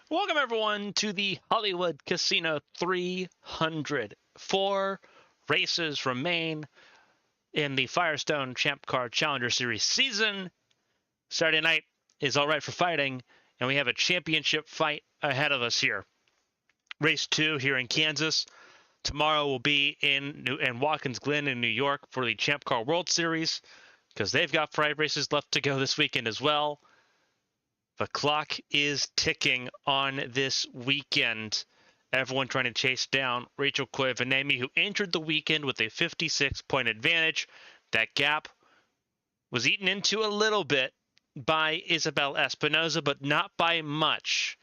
Welcome, everyone, to the Hollywood Casino 300. 4 races remain in the Firestone Champ Car Challenger Series season. Saturday night is all right for fighting, and we have a championship fight ahead of us here. Race 2 here in Kansas. Tomorrow will be in Watkins Glen in New York for the Champ Car World Series, because they've got 5 races left to go this weekend as well. The clock is ticking on this weekend. Everyone trying to chase down Rachel Koivuniemen, who entered the weekend with a 56-point advantage. That gap was eaten into a little bit by Isabel Espinoza, but not by much.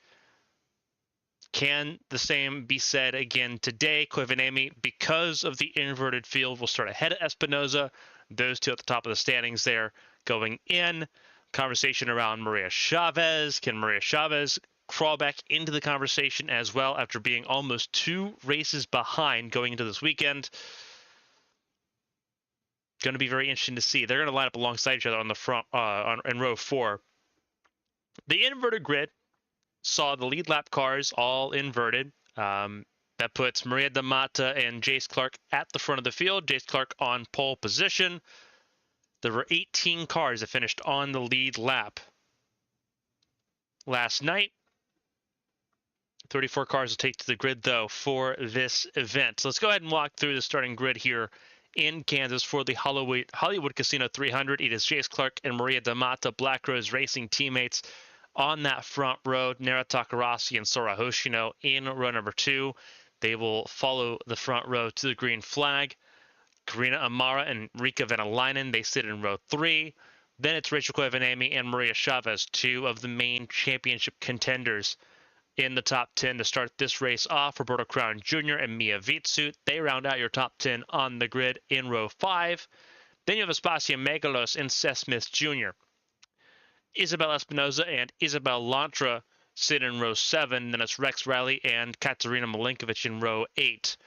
Can the same be said again today? Koivuniemen, because of the inverted field, will start ahead of Espinoza. Those two at the top of the standings there going in. Conversation around Maria Chavez. Can Maria Chavez crawl back into the conversation as well after being almost 2 races behind going into this weekend? Going to be very interesting to see. They're going to line up alongside each other on the front in row 4. The inverted grid saw the lead lap cars all inverted. That puts Maria da Mata and Jace Clark at the front of the field. Jace Clark on pole position. There were 18 cars that finished on the lead lap last night. 34 cars will take to the grid, though, for this event. So let's go ahead and walk through the starting grid here in Kansas for the Hollywood Casino 300. It is Jace Clark and Maria da Mata, Black Rose Racing teammates, on that front row. Nara Takarasi and Sora Hoshino in row number 2. They will follow the front row to the green flag. Karina Amara and Rika Venalainen, they sit in row 3. Then it's Rachel Koivuniemen and Maria Chavez, 2 of the main championship contenders in the top 10 to start this race off. Roberto Crown Jr. and Mia Vitsut, they round out your top 10 on the grid in row 5. Then you have Aspasia Megalos and Seth Smith Jr. Isabel Espinoza and Isabel Lantra sit in row 7. Then it's Rex Riley and Katerina Milinkovic in row 8.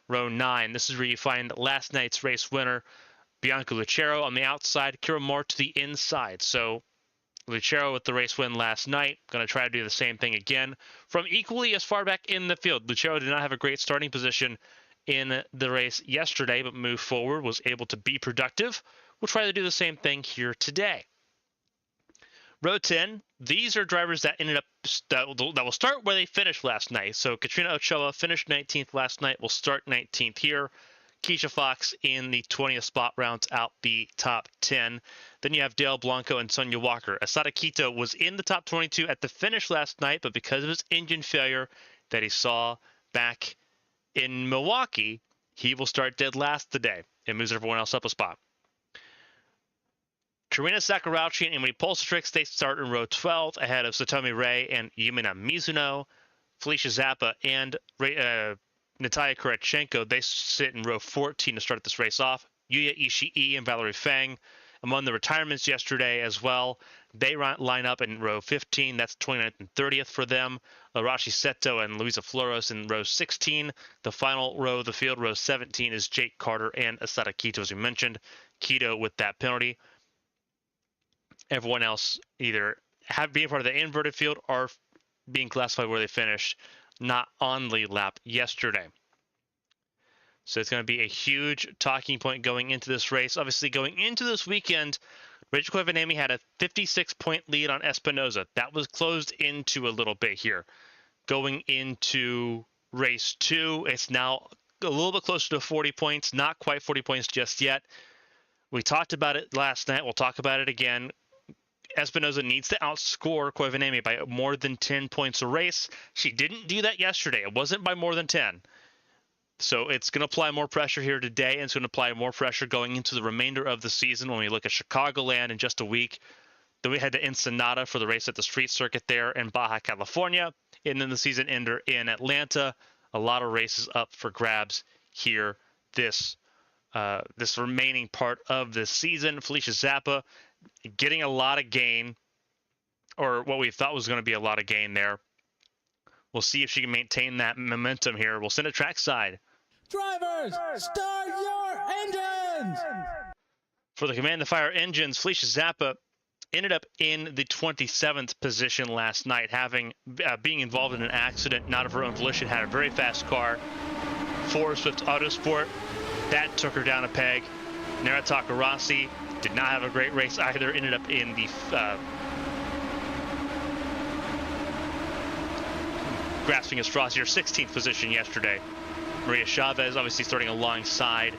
Row 9, this is where you find last night's race winner, Bianca Lucero on the outside, Kira Moore to the inside. So Lucero with the race win last night, going to try to do the same thing again from equally as far back in the field. Lucero did not have a great starting position in the race yesterday, but moved forward, was able to be productive. We'll try to do the same thing here today. Row 10, these are drivers that ended up that will start where they finished last night. So Katrina Ochoa finished 19th last night, will start 19th here. Keisha Fox in the 20th spot rounds out the top 10. Then you have Dale Blanco and Sonia Walker. Asada Quito was in the top 22 at the finish last night, but because of his engine failure that he saw back in Milwaukee, he will start dead last today and moves everyone else up a spot. Karina Sakurauchi and Emily Polstrix, they start in row 12 ahead of Satomi Ray and Yumina Mizuno. Felicia Zappa and Natalia Kurachenko, they sit in row 14 to start this race off. Yuya Ishii and Valerie Fang among the retirements yesterday as well. They line up in row 15. That's 29th and 30th for them. Arashi Seto and Luisa Floros in row 16. The final row of the field, row 17, is Jake Carter and Asada Quito, as we mentioned. Quito with that penalty. Everyone else either being part of the inverted field or being classified where they finished, not on lead lap yesterday. So it's going to be a huge talking point going into this race. Obviously, going into this weekend, Rachel Koivuniemen had a 56-point lead on Espinoza. That was closed into a little bit here. Going into race 2, it's now a little bit closer to 40 points, not quite 40 points just yet. We talked about it last night. We'll talk about it again. Espinoza needs to outscore Koivuniemen by more than 10 points a race. She didn't do that yesterday. It wasn't by more than 10. So it's going to apply more pressure here today, and it's going to apply more pressure going into the remainder of the season when we look at Chicagoland in just a week. Then we head to Ensenada for the race at the street circuit there in Baja California. And then the season ender in Atlanta. A lot of races up for grabs here this remaining part of this season. Felicia Zappa getting a lot of gain, or what we thought was going to be a lot of gain there. We'll see if she can maintain that momentum here. We'll send it trackside. Drivers, start your engines! For the Command the Fire engines, Felicia Zappa ended up in the 27th position last night, having being involved in an accident, not of her own volition. Had a very fast car, Ford Swift Autosport, that took her down a peg. Narataka Rossi did not have a great race either, ended up in the grasping at straws here, 16th position yesterday. Maria Chavez obviously starting alongside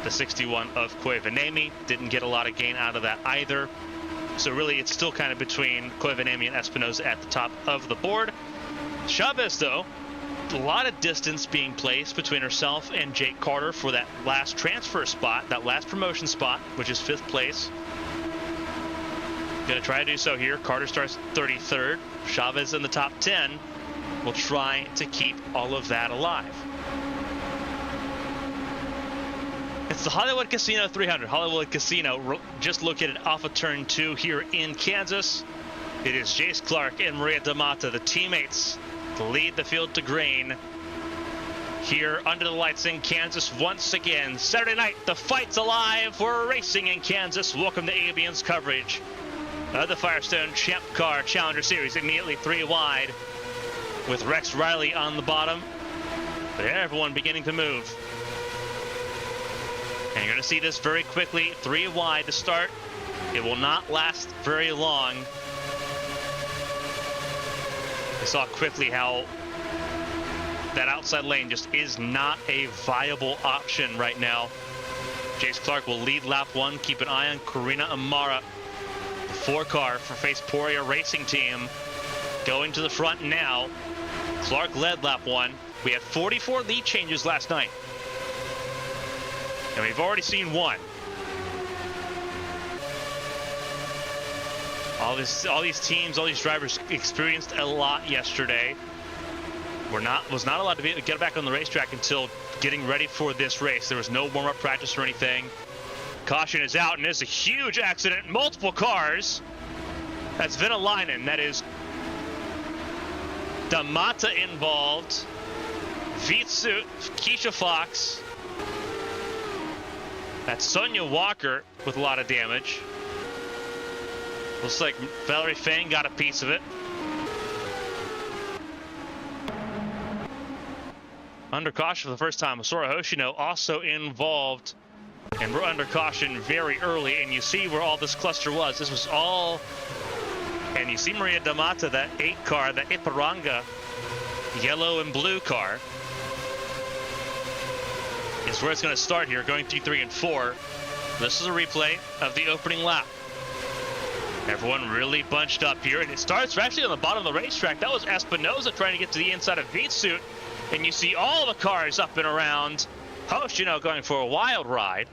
the 61 of Koivanemi, didn't get a lot of gain out of that either. So really it's still kind of between Koivanemi and Espinosa at the top of the board. Chavez though, a lot of distance being placed between herself and Jake Carter for that last transfer spot, that last promotion spot, which is 5th place. Gonna try to do so here. Carter starts 33rd. Chavez in the top 10 will try to keep all of that alive. It's the Hollywood Casino 300. Hollywood Casino just located off of turn 2 here in Kansas. It is Jace Clark and Maria D'Amata, the teammates, to lead the field to green here under the lights in Kansas once again. Saturday night, the fight's alive. We're racing in Kansas. Welcome to ABN's coverage of the Firestone Champ Car Challenger Series, immediately 3 wide with Rex Riley on the bottom, but everyone beginning to move. And you're going to see this very quickly, 3 wide to start. It will not last very long. I saw quickly how that outside lane just is not a viable option right now. Jace Clark will lead lap 1. Keep an eye on Karina Amara, the 4 car for Face Poria Racing Team, going to the front now. Clark led lap 1. We had 44 lead changes last night, and we've already seen 1. All these teams, all these drivers experienced a lot yesterday. Was not allowed to get back on the racetrack until getting ready for this race. There was no warm-up practice or anything. Caution is out, and there's a huge accident. Multiple cars. That's Venäläinen. That is D'Amata involved. Vitsut, Keisha Fox. That's Sonia Walker with a lot of damage. Looks like Valerie Fang got a piece of it. Under caution for the first time, Sora Hoshino also involved, and we're under caution very early, and you see where all this cluster was. This was all, and you see Maria D'Amata, that 8 car, that Ipiranga yellow and blue car, is where it's going to start here, going through 3 and 4. This is a replay of the opening lap. Everyone really bunched up here, and it starts actually on the bottom of the racetrack. That was Espinosa trying to get to the inside of Vitsut, and you see all the cars up and around. Hoshino going for a wild ride.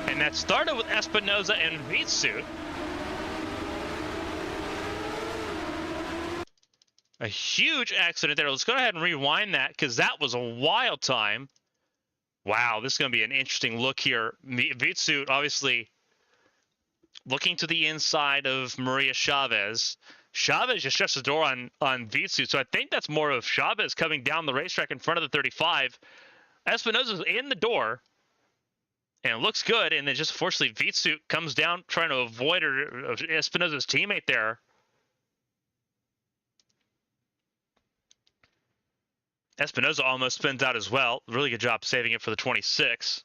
And that started with Espinosa and Vitsut. A huge accident there. Let's go ahead and rewind that, because that was a wild time. Wow, this is going to be an interesting look here. Vitsut obviously looking to the inside of Maria Chavez. Chavez just shuts the door on Vitsut, so I think that's more of Chavez coming down the racetrack in front of the 35. Espinosa's in the door, and it looks good, and then just fortunately Vitsut comes down trying to avoid Espinosa's teammate there. Espinosa almost spins out as well. Really good job saving it for the 26.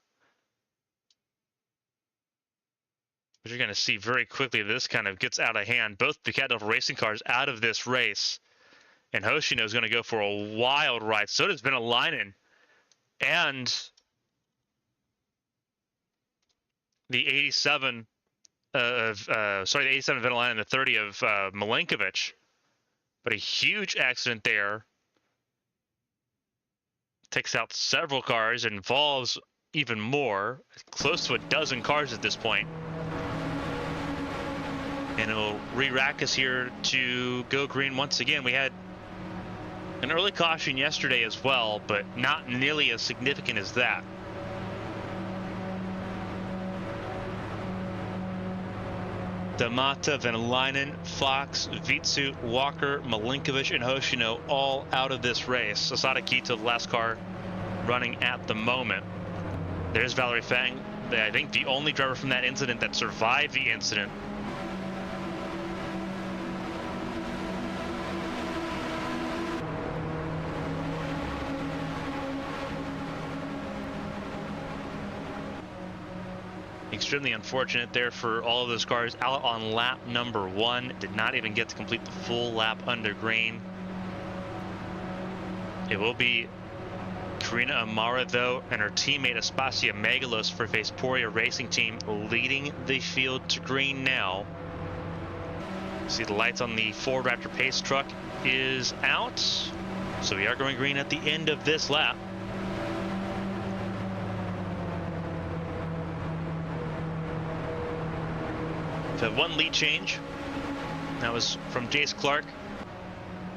But you're going to see very quickly this kind of gets out of hand. Both the Cat Devil racing cars out of this race. And Hoshino is going to go for a wild ride. So does Venäläinen. And the 87 the 87 Venäläinen and the 30 of Milenkovic. But a huge accident there. Takes out several cars, involves even more, close to a dozen cars at this point. And it'll re-rack us here to go green once again. We had an early caution yesterday as well, but not nearly as significant as that. D'Amata, Venäläinen, Fox, Vitsut, Walker, Milenkovic, and Hoshino all out of this race. Asada Kita, the last car running at the moment. There's Valerie Fang I think the only driver from that incident that survived the incident. Extremely unfortunate there for all of those cars out on lap number 1. Did not even get to complete the full lap under green. It will be Karina Amara, though, and her teammate Aspasia Megalos for Vesporia Racing Team leading the field to green now. See the lights on the Ford Raptor Pace truck is out. So we are going green at the end of this lap. We've had one lead change. That was from Jace Clark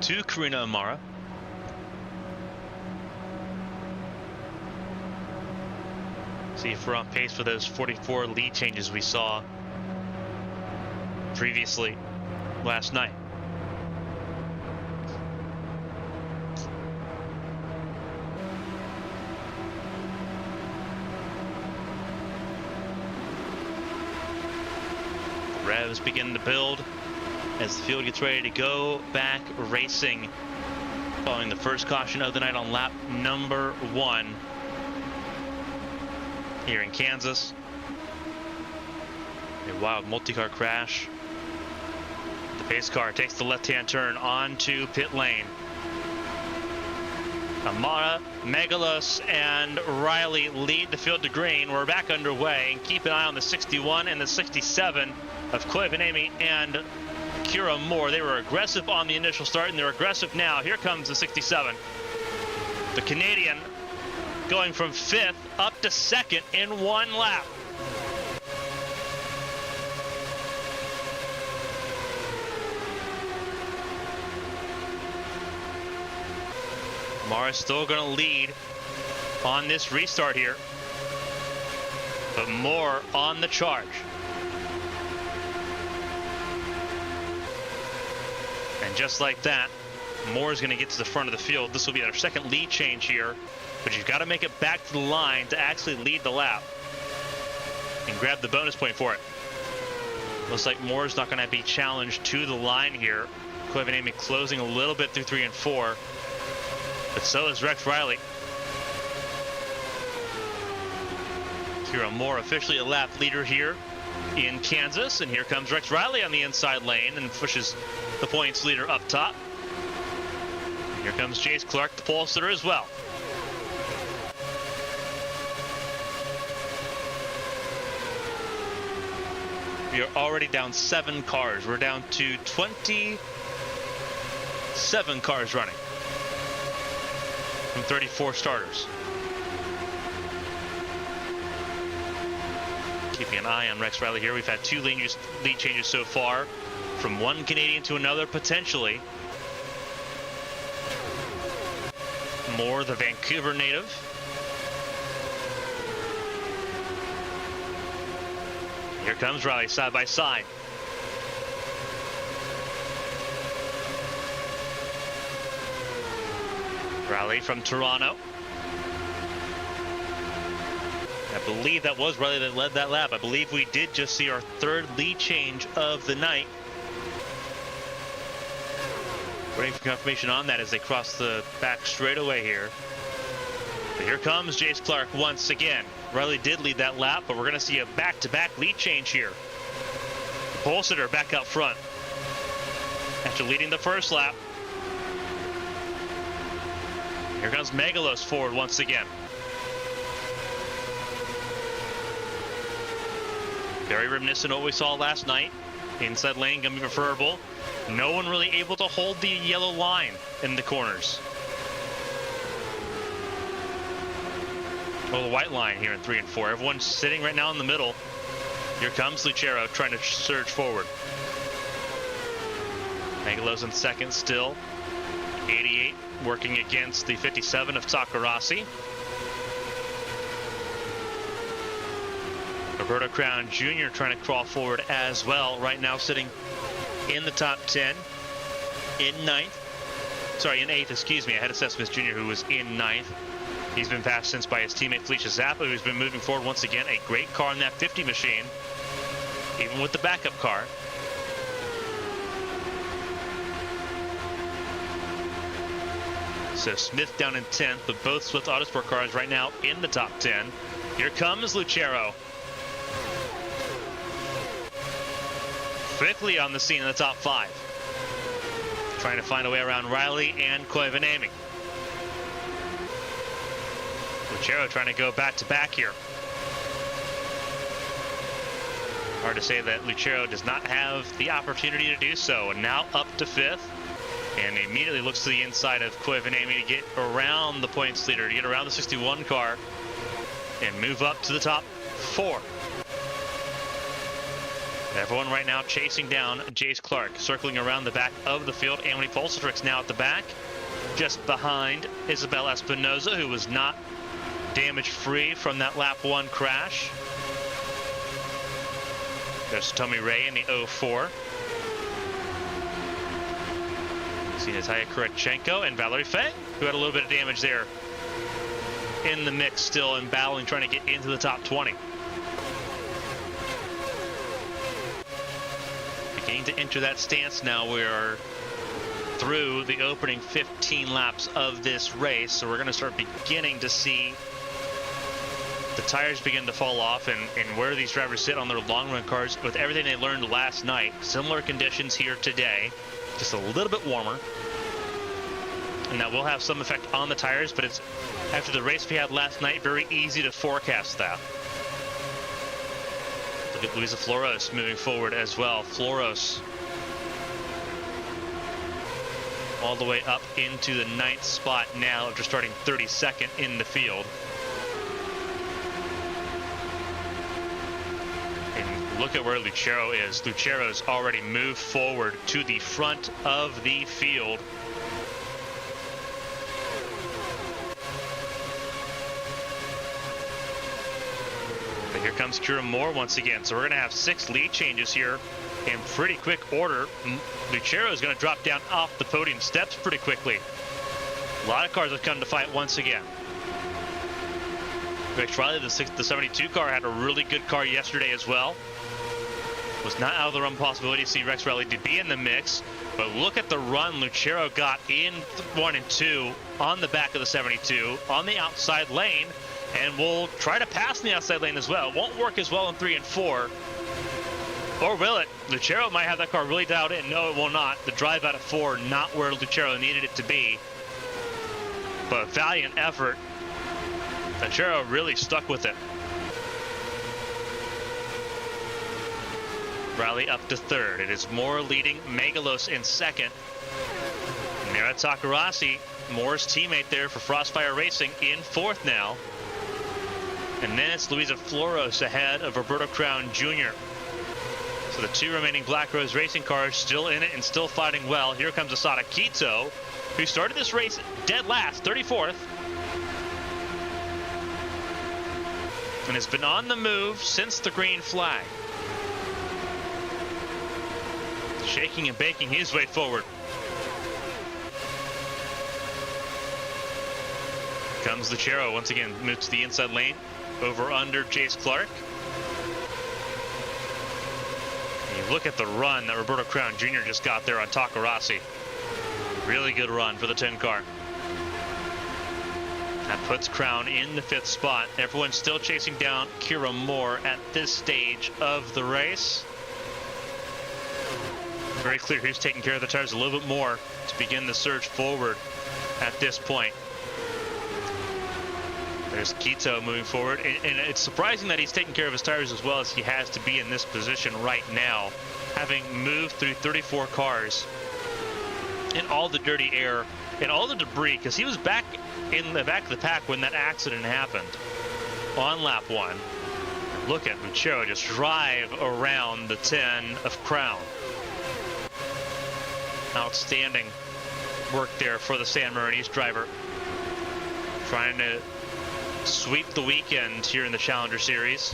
to Karina Amara. See if we're on pace for those 44 lead changes we saw previously last night. Revs begin to build as the field gets ready to go back racing following the first caution of the night on lap number 1 here in Kansas. A wild multi-car crash. The pace car takes the left-hand turn onto pit lane. Amara, Megalos, and Riley lead the field to green. We're back underway, and keep an eye on the 61 and the 67 of Koivanemi and Kira Moore. They were aggressive on the initial start, and they're aggressive now. Here comes the 67. The Canadian going from 5th up to 2nd in 1 lap. Mara's still going to lead on this restart here, but Moore on the charge. And just like that, Moore's going to get to the front of the field. This will be our second lead change here, but you've got to make it back to the line to actually lead the lap and grab the bonus point for it. Looks like Moore's not going to be challenged to the line here. Koivanemi closing a little bit through 3 and 4, but so is Rex Riley. Kira Moore officially a lap leader here in Kansas, and here comes Rex Riley on the inside lane and pushes the points leader up top. Here comes Jace Clark, the pole sitter as well. We are already down 7 cars. We're down to 27 cars running from 34 starters. Keeping an eye on Rex Riley here. We've had 2 lead changes so far, from one Canadian to another potentially. Moore, the Vancouver native. Here comes Riley side by side. Riley from Toronto. I believe that was Riley that led that lap. I believe we did just see our 3rd lead change of the night. Waiting for confirmation on that as they cross the back straightaway here. But here comes Jace Clark once again. Riley did lead that lap, but we're going to see a back-to-back lead change here. The pole sitter back up front after leading the first lap. Here comes Megalos forward once again. Very reminiscent of what we saw last night. Inside lane going to be preferable. No one really able to hold the yellow line in the corners. Or the white line here in 3 and 4. Everyone's sitting right now in the middle. Here comes Lucero trying to surge forward. Megalos in 2nd still. 88 working against the 57 of Takarasi. Roberto Crown Jr. trying to crawl forward as well. Right now sitting in the top 10. In 9th. Sorry, in 8th, excuse me. I had Seth Smith Jr. who was in 9th. He's been passed since by his teammate Felicia Zappa, who's been moving forward once again. A great car in that 50 machine, even with the backup car. So Smith down in 10th, but both Swift Autosport cars right now in the top 10. Here comes Lucero. Quickly on the scene in the top 5. Trying to find a way around Riley and Koivuniemen. Lucero trying to go back to back here. Hard to say that Lucero does not have the opportunity to do so. And now up to 5th. And immediately looks to the inside of Koivuniemen to get around the points leader, to get around the 61 car and move up to the top 4. Everyone right now chasing down Jace Clark, circling around the back of the field. Emily Polstrix now at the back, just behind Isabel Espinoza, who was not damage-free from that lap 1 crash. There's Tommy Ray in the 04. See Natalia Kurachenko and Valerie Feng, who had a little bit of damage there, in the mix still and battling, trying to get into the top 20. Beginning to enter that stance now. We are through the opening 15 laps of this race, so we're going to start beginning to see the tires begin to fall off and where these drivers sit on their long run cars with everything they learned last night. Similar conditions here today, just a little bit warmer, and that will have some effect on the tires, but it's after the race we had last night, very easy to forecast that. Look at Luisa Floros moving forward as well. Floros all the way up into the 9th spot now after starting 32nd in the field. And look at where Lucero is. Lucero's already moved forward to the front of the field. But here comes Kira Moore once again. So we're going to have 6 lead changes here in pretty quick order. Lucero is going to drop down off the podium steps pretty quickly. A lot of cars have come to fight once again. Rex Riley, the 72 car, had a really good car yesterday as well. Was not out of the run possibility to see Rex Riley to be in the mix, but look at the run Lucero got in 1 and 2 on the back of the 72 on the outside lane, and will try to pass in the outside lane as well. Won't work as well in 3 and 4. Or will it? Lucero might have that car really dialed in. No, it will not. The drive out of 4, not where Lucero needed it to be. But valiant effort. Lucero really stuck with it. Riley up to 3rd. It is Moore leading, Megalos in 2nd. Mira Takarasi, Moore's teammate there for Frostfire Racing, in 4th now. And then it's Luisa Floros ahead of Roberto Crown Jr. So the 2 remaining Black Rose Racing cars still in it and still fighting well. Here comes Asada Quito, who started this race dead last, 34th. And has been on the move since the green flag. Shaking and baking his way forward. Comes Lucero once again, moves to the inside lane, over under Jace Clark. And you look at the run that Roberto Crown Jr. just got there on Takarasi. Really good run for the 10 car. That puts Crown in the 5th spot. Everyone's still chasing down Kira Moore at this stage of the race. Very clear who's taking care of the tires a little bit more to begin the surge forward at this point. There's Quito moving forward, and it's surprising that he's taking care of his tires as well as he has to be in this position right now, having moved through 34 cars in all the dirty air and all the debris, because he was back in the back of the pack when that accident happened on lap 1. Look at Lucero just drive around the 10 of Crown. Outstanding work there for the San Marinese driver. Trying to sweep the weekend here in the Challenger Series.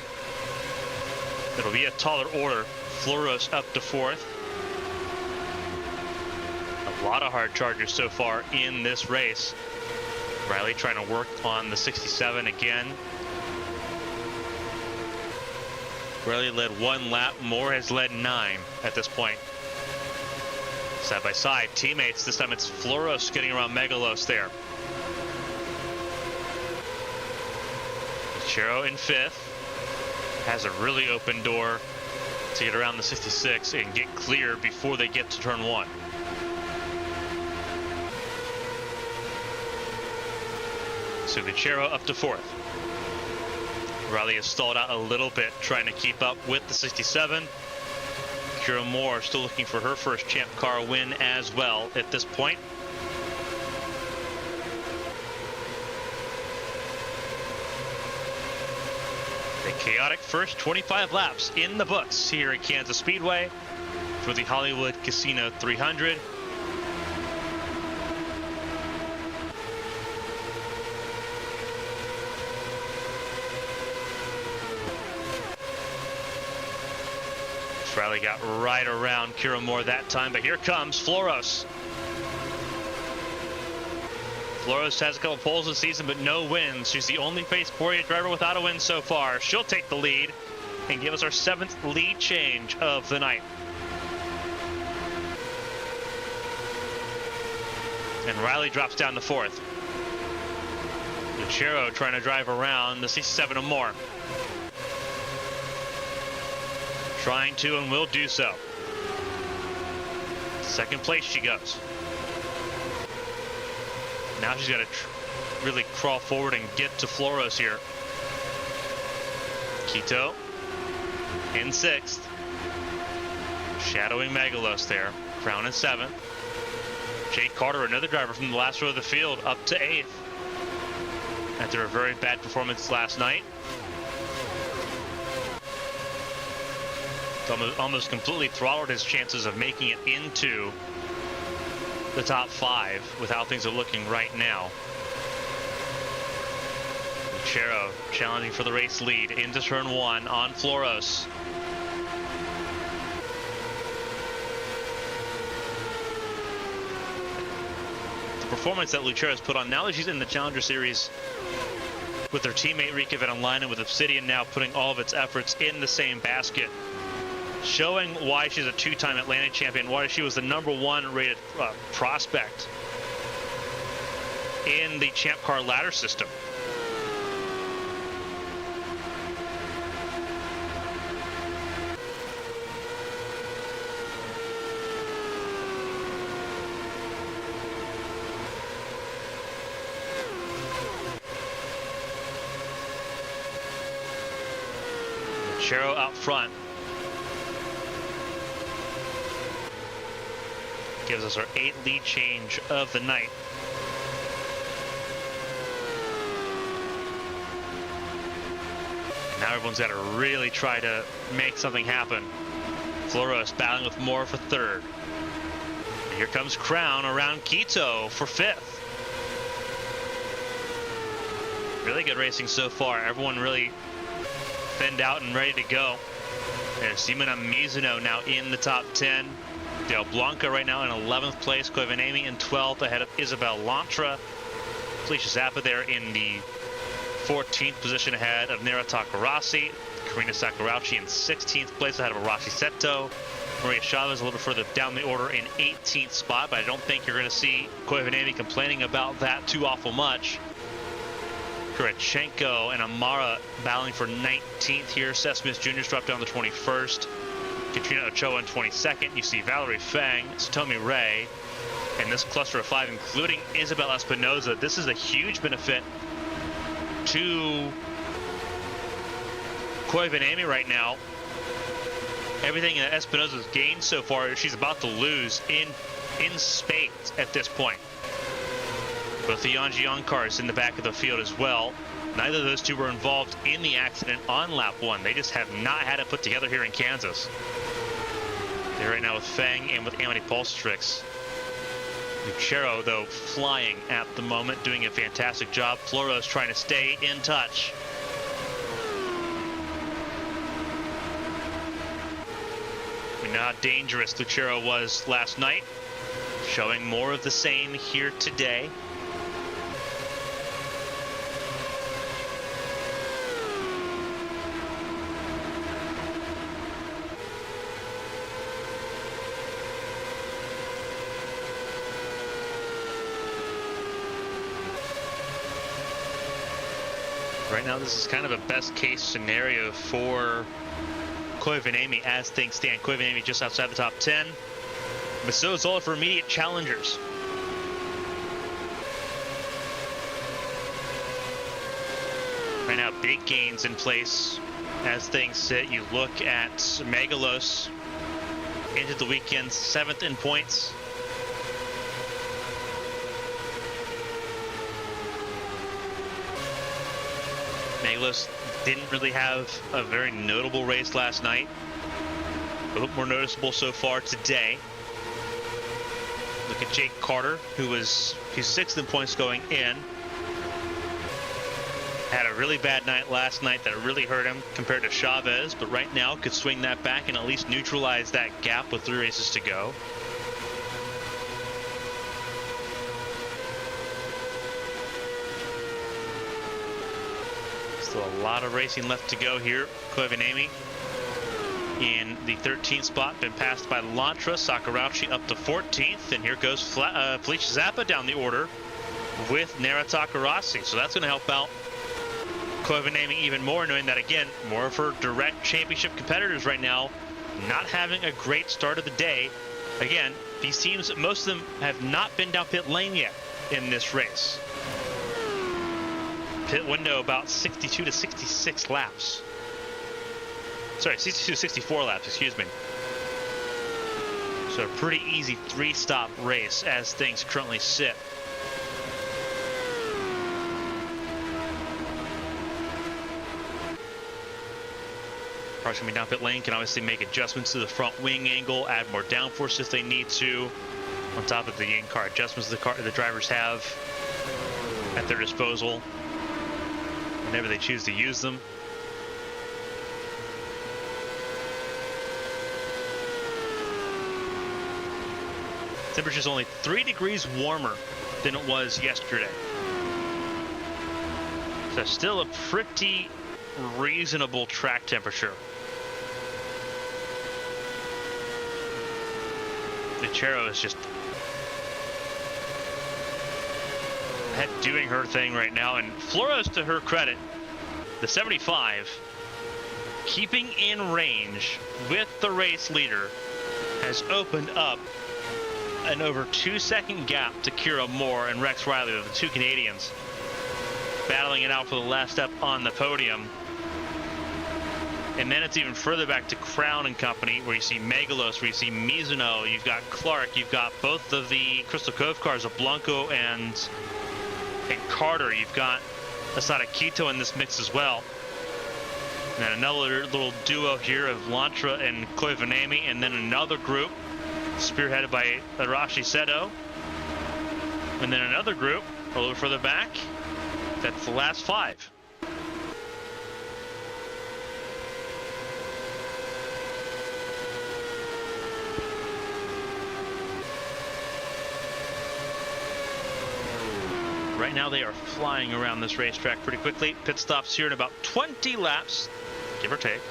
It'll be a taller order. Floros up to 4th. A lot of hard chargers so far in this race. Riley trying to work on the 67 again. Riley led 1 lap. Moore has led 9 at this point. Side by side, teammates. This time it's Floros getting around Megalos there. Chero in 5th. Has a really open door to get around the 66 and get clear before they get to turn 1. So Lucero up to 4th. Riley has stalled out a little bit trying to keep up with the 67. Kira Moore still looking for her first Champ Car win as well at this point. A chaotic first 25 laps in the books here at Kansas Speedway for the Hollywood Casino 300. Riley got right around Kira Moore that time, but here comes Floros. Floros has a couple poles this season, but no wins. She's the only Face Poirier driver without a win so far. She'll take the lead and give us our 7th lead change of the night. And Riley drops down to 4th. Lucero trying to drive around the 67 or more. Trying to and will do so. 2nd place she goes. Now she's got to really crawl forward and get to Floros here. Quito in 6th. Shadowing Megalos there. Crown in 7th. Jake Carter, another driver from the last row of the field, up to 8th. After a very bad performance last night. Almost completely throttled his chances of making it into the top 5 with how things are looking right now. Lucero challenging for the race lead into turn 1 on Floros. The performance that Lucero has put on now that she's in the Challenger Series with her teammate Rika Venalainen, with Obsidian now putting all of its efforts in the same basket, showing why she's a 2-time Atlantic champion, why she was the #1 rated prospect in the Champ Car ladder system. Chero out front. Gives us our 8th lead change of the night. Now everyone's got to really try to make something happen. Floros battling with Moore for 3rd. And here comes Crown around Quito for 5th. Really good racing so far. Everyone really thinned out and ready to go. There's Sienna Mizuno now in the top 10. Del Blanca right now in 11th place. Koivanemi in 12th ahead of Isabel Lantra. Felicia Zappa there in the 14th position ahead of Nera Takarasi. Karina Sakurauchi in 16th place ahead of Arashi Seto. Maria Chavez a little further down the order in 18th spot, but I don't think you're going to see Koivanemi complaining about that too awful much. Kurachenko and Amara battling for 19th here. Seth Smith Jr. dropped down to 21st. Katrina Ochoa in 22nd. You see Valerie Fang, Satomi Ray, and this cluster of 5, including Isabel Espinoza. This is a huge benefit to Koivanemi right now. Everything that Espinoza's gained so far, she's about to lose in spades at this point. Both the Yanjiang cars in the back of the field as well. Neither of those two were involved in the accident on lap 1. They just have not had it put together here in Kansas. They're right now with Feng and with Amity Pulstrix. Lucero, though, flying at the moment, doing a fantastic job. Floros trying to stay in touch. We know how dangerous Lucero was last night. Showing more of the same here today. Right now, this is kind of a best case scenario for Koivu as things stand. Koivu just outside the top 10, but so is all for immediate challengers. Right now, big gains in place as things sit. You look at Megalos into the weekend, 7th in points. Megalos didn't really have a very notable race last night. A little more noticeable so far today. Look at Jake Carter, he's 6th in points going in. Had a really bad night last night that really hurt him compared to Chavez, but right now could swing that back and at least neutralize that gap with 3 races to go. Still a lot of racing left to go here. Koivu in the 13th spot, been passed by Lantra. Sakurauchi up to 14th, and here goes Felicia Zappa down the order with Nara Takarasi. So that's going to help out Koivu even more, knowing that, again, more of her direct championship competitors right now not having a great start of the day. Again, these teams, most of them have not been down pit lane yet in this race. Pit window about 62 to 66 laps. Sorry, 62 to 64 laps, excuse me. So a pretty easy 3-stop race as things currently sit. Probably going to be down pit lane, can obviously make adjustments to the front wing angle, add more downforce if they need to, on top of the in-car adjustments the drivers have at their disposal whenever they choose to use them. Temperature's only 3 degrees warmer than it was yesterday. So still a pretty reasonable track temperature. Lucero is just doing her thing right now, and Flores, to her credit, the 75, keeping in range with the race leader, has opened up an over 2-second gap to Kira Moore and Rex Riley, the 2 Canadians, battling it out for the last step on the podium. And then it's even further back to Crown and Company, where you see Megalos, where you see Mizuno, you've got Clark, you've got both of the Crystal Cove cars of Blanco and Carter, you've got Asada Quito in this mix as well. And then another little duo here of Lantra and Koivu, and then another group spearheaded by Arashi Seto. And then another group a little further back. That's the last 5. Right now they are flying around this racetrack pretty quickly. Pit stops here in about 20 laps, give or take.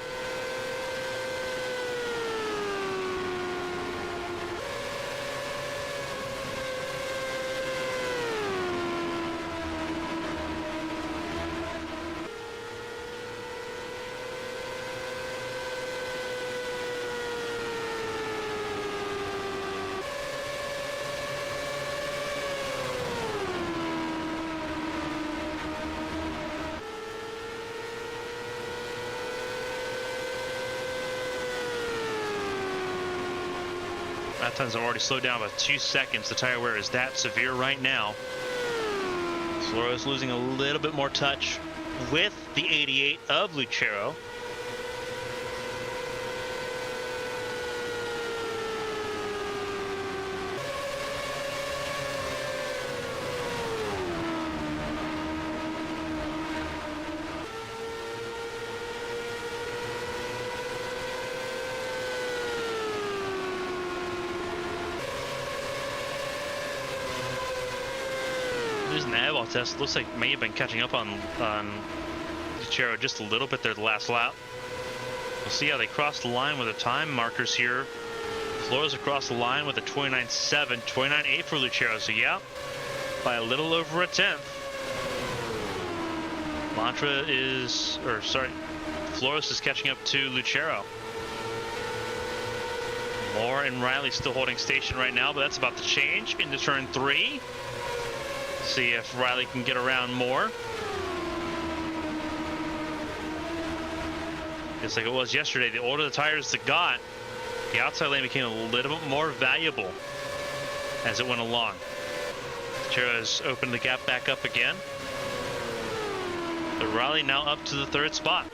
Lap times have already slowed down by 2 seconds. The tire wear is that severe right now. Flores losing a little bit more touch with the 88 of Lucero. There's an airball test. Looks like may have been catching up on Lucero just a little bit there the last lap. We'll see how they cross the line with the time markers here. Flores across the line with a 29.7, 29.8 for Lucero. So yeah, by a little over a tenth. Flores is catching up to Lucero. Moore and Riley still holding station right now, but that's about to change into turn 3. See if Riley can get around Moore. Just like it was yesterday, the older the tires that got, the outside lane became a little bit more valuable as it went along. Lucero's opened the gap back up again. But Riley now up to the 3rd spot.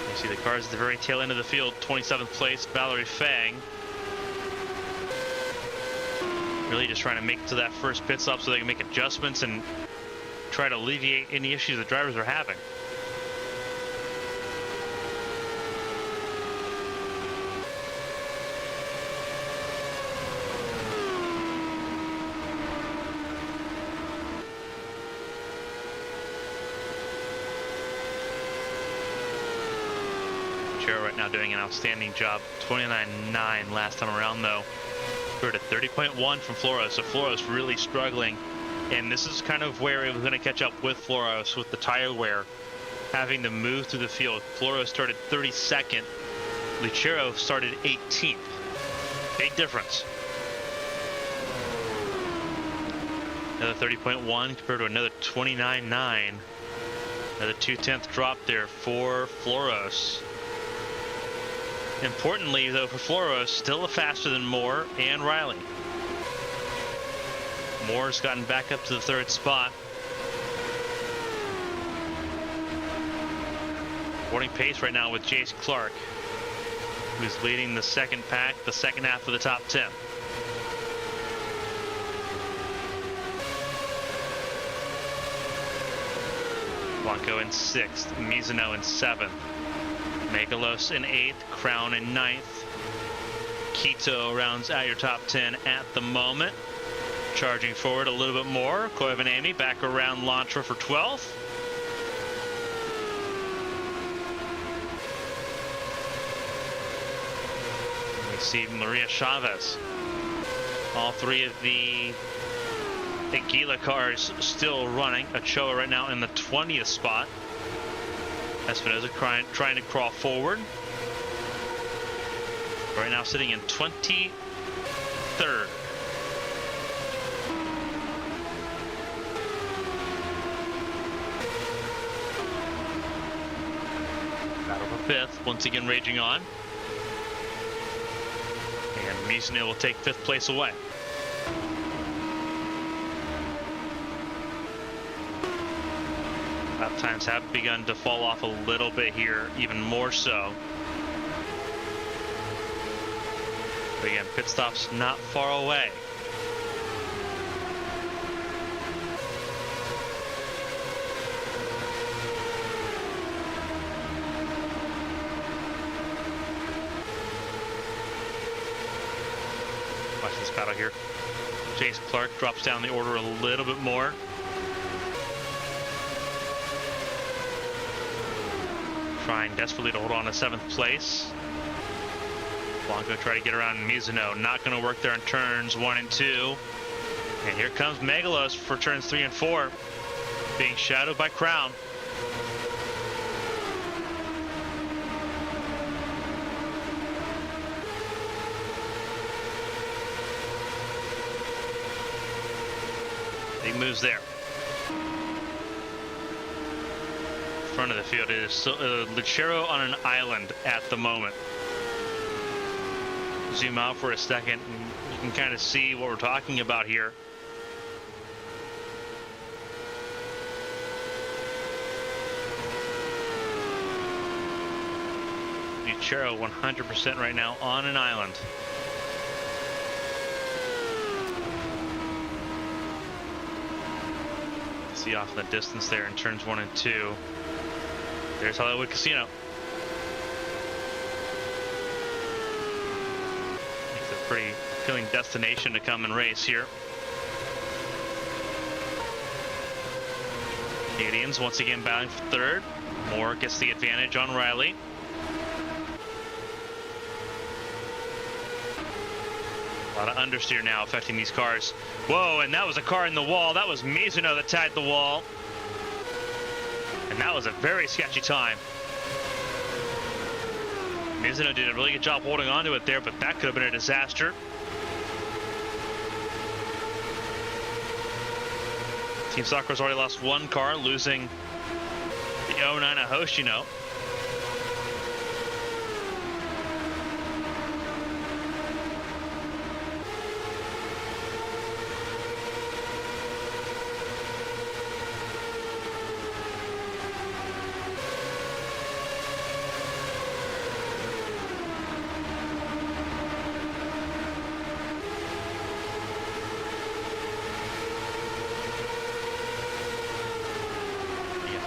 You see the cars at the very tail end of the field. 27th place, Valerie Fang. Really just trying to make it to that first pit stop so they can make adjustments and try to alleviate any issues the drivers are having. Right now doing an outstanding job. 29.9 last time around though. We're at 30.1 from Flores, so Flores really struggling, and this is kind of where it was going to catch up with Flores with the tire wear, having to move through the field. Flores started 32nd, Lucero started 18th. Big difference. Another 30.1 compared to another 29.9. Another 2/10 drop there for Flores. Importantly, though, for Flores, still faster than Moore and Riley. Moore's gotten back up to the 3rd spot. Boarding pace right now with Jace Clark, who's leading the second pack, the second half of the top 10. Blanco in 6th, Mizuno in 7th. Megalos in 8th, Crown in 9th. Quito rounds out your top 10 at the moment. Charging forward a little bit more, Koivanami back around Lantra for 12th. We see Maria Chavez. All 3 of the Aguila cars still running. Ochoa right now in the 20th spot. Espinosa trying to crawl forward. Right now sitting in 23rd. Battle for 5th, once again raging on. And Mizuno will take 5th place away. Lap times have begun to fall off a little bit here, even more so. But again, pit stop's not far away. Watch this battle here. Jace Clark drops down the order a little bit more. Trying desperately to hold on to 7th place. Blanco try to get around Mizuno. Not going to work there in turns 1 and 2. And here comes Megalos for turns 3 and 4. Being shadowed by Crown. Big moves there. Front of the field is Lucero on an island at the moment. Zoom out for a second and you can kind of see what we're talking about here. Lucero 100% right now on an island. See off in the distance there in turns 1 and 2. There's Hollywood Casino. It's a pretty appealing destination to come and race here. Canadians once again battling for 3rd. Moore gets the advantage on Riley. A lot of understeer now affecting these cars. Whoa, and that was a car in the wall. That was Mizuno that tagged the wall. And that was a very sketchy time. Mizuno did a really good job holding on to it there, but that could have been a disaster. Team Sakura's already lost one car, losing the 09 Hoshino.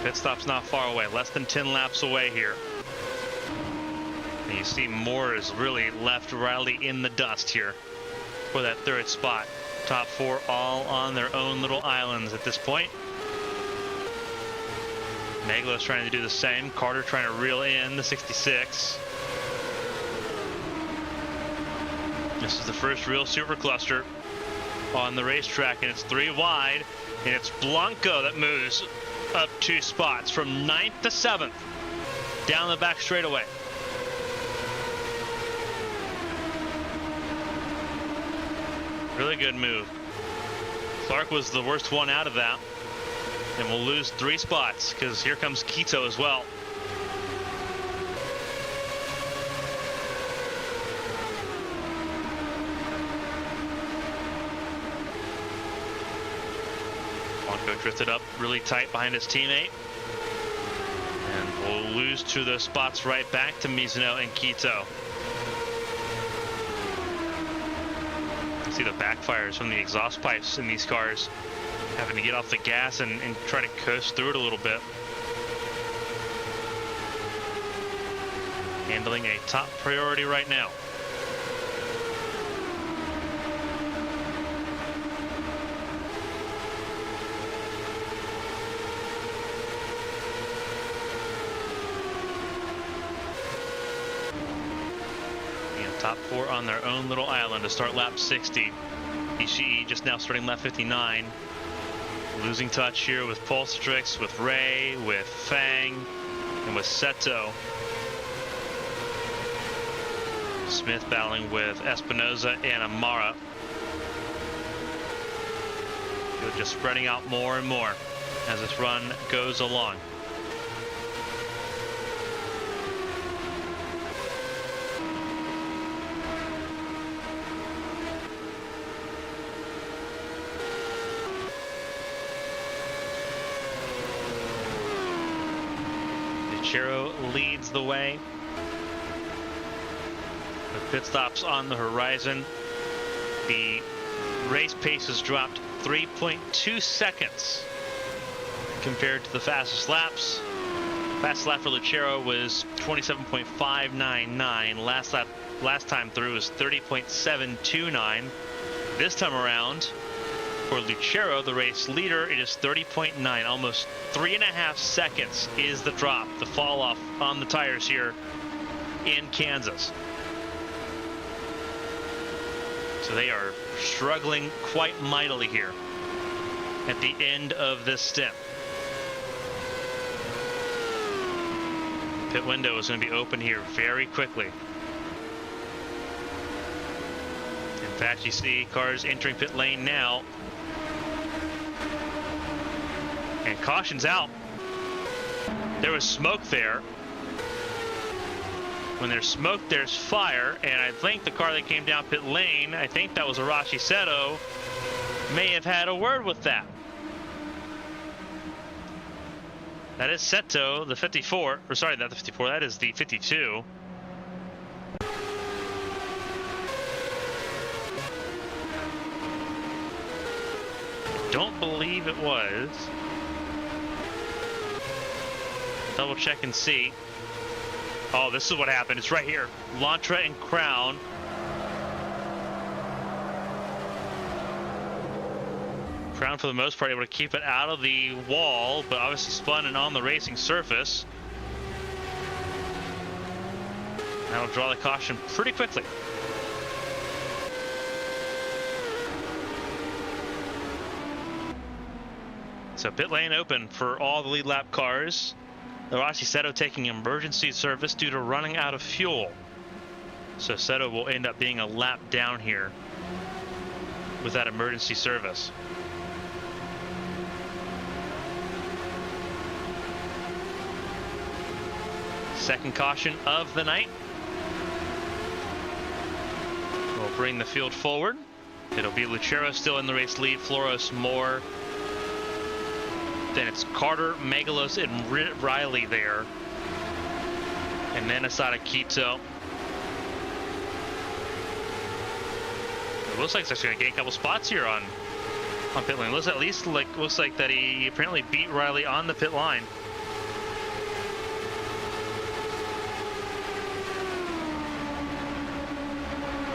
Pit stop's not far away, less than 10 laps away here. And you see Moore is really left Riley in the dust here for that third spot. Top four all on their own little islands at this point. Megalo's trying to do the same. Carter trying to reel in the 66. This is the first real super cluster on the racetrack, and it's 3 wide, and it's Blanco that moves up 2 spots from 9th to 7th down the back straightaway. Really good move. Clark was the worst one out of that, and we'll lose 3 spots because here comes Quito as well. Blanco drifted up really tight behind his teammate. And we'll lose 2 of those spots right back to Mizuno and Quito. You see the backfires from the exhaust pipes in these cars, having to get off the gas and try to coast through it a little bit. Handling a top priority right now. Top 4 on their own little island to start lap 60. Ishii just now starting lap 59. Losing touch here with Pulsatrix, with Ray, with Fang, and with Seto. Smith battling with Espinoza and Amara. They're just spreading out more and more as this run goes along. Leads the way. With pit stops on the horizon, the race pace has dropped 3.2 seconds compared to the fastest laps. Fastest lap for Lucero was 27.599. Last time through was 30.729. This time around, for Lucero, the race leader, it is 30.9, almost 3.5 seconds is the drop, the fall off on the tires here in Kansas. So they are struggling quite mightily here at the end of this stint. Pit window is going to be open here very quickly. In fact, you see cars entering pit lane now. And caution's out. There was smoke there. When there's smoke, there's fire. And I think the car that came down pit lane, I think that was Arashi Seto, may have had a word with that. That is Seto, the 54. Or sorry, not the 54. That is the 52. Don't believe it was. Double check and see. Oh, this is what happened. It's right here. Lantra and Crown. Crown, for the most part, able to keep it out of the wall, but obviously spun and on the racing surface. That'll draw the caution pretty quickly. So pit lane open for all the lead lap cars. Arashi Seto taking emergency service due to running out of fuel. So Seto will end up being a lap down here with that emergency service. Second caution of the night. We'll bring the field forward. It'll be Lucero still in the race lead, Floros more. Then it's Carter, Megalos, and Riley there. And then Asada Quito. It looks like it's actually going to gain a couple spots here on pit lane. Looks at least looks like that he apparently beat Riley on the pit line.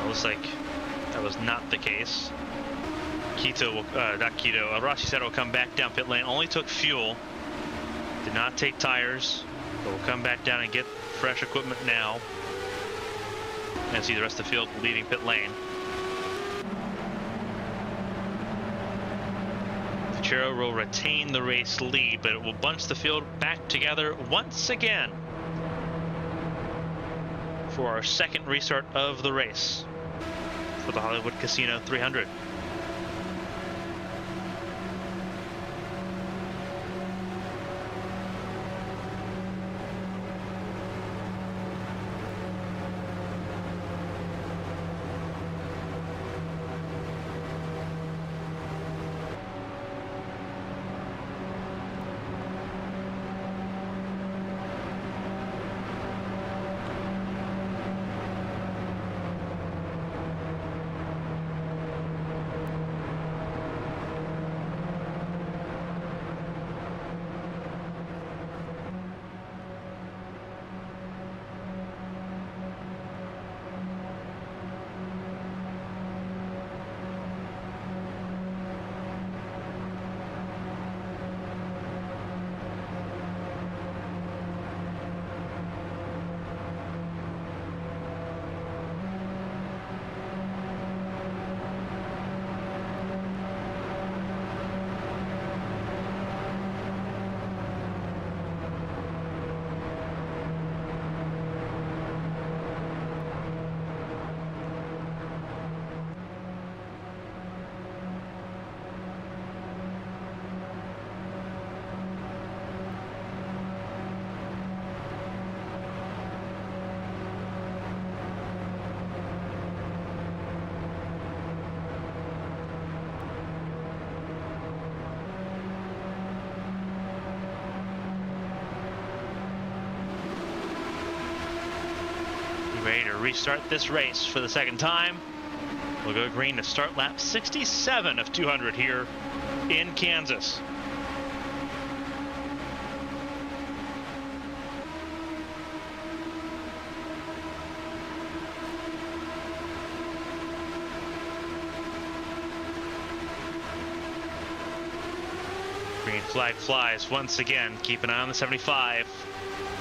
Looks like that was not the case. Arashi said will come back down pit lane. Only took fuel. Did not take tires. But will come back down and get fresh equipment now. And see the rest of the field leaving pit lane. Chero will retain the race lead, but it will bunch the field back together once again for our second restart of the race for the Hollywood Casino 300. Ready to restart this race for the second time. We'll go green to start lap 67 of 200 here in Kansas. Green flag flies once again. Keep an eye on the 75.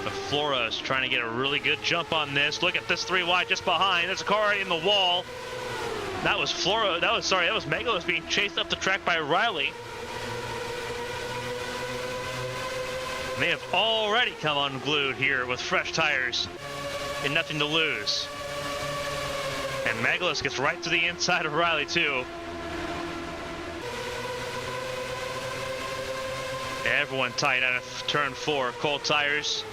But Floros trying to get a really good jump on this. Look at this 3 wide just behind. There's a car in the wall. That was that was Megalos being chased up the track by Riley. And they have already come unglued here with fresh tires and nothing to lose. And Megalos gets right to the inside of Riley too. Everyone tight out of turn 4. Cold tires.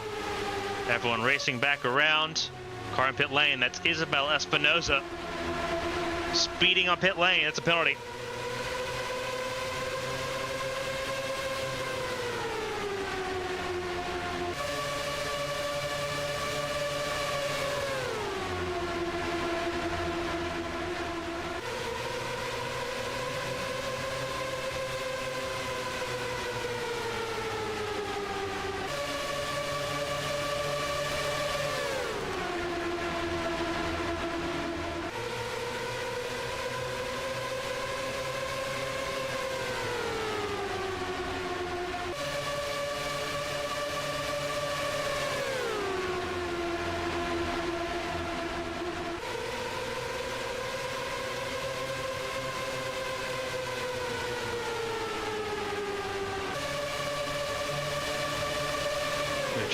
Everyone racing back around. Car in pit lane. That's Isabel Espinoza. Speeding on pit lane. That's a penalty.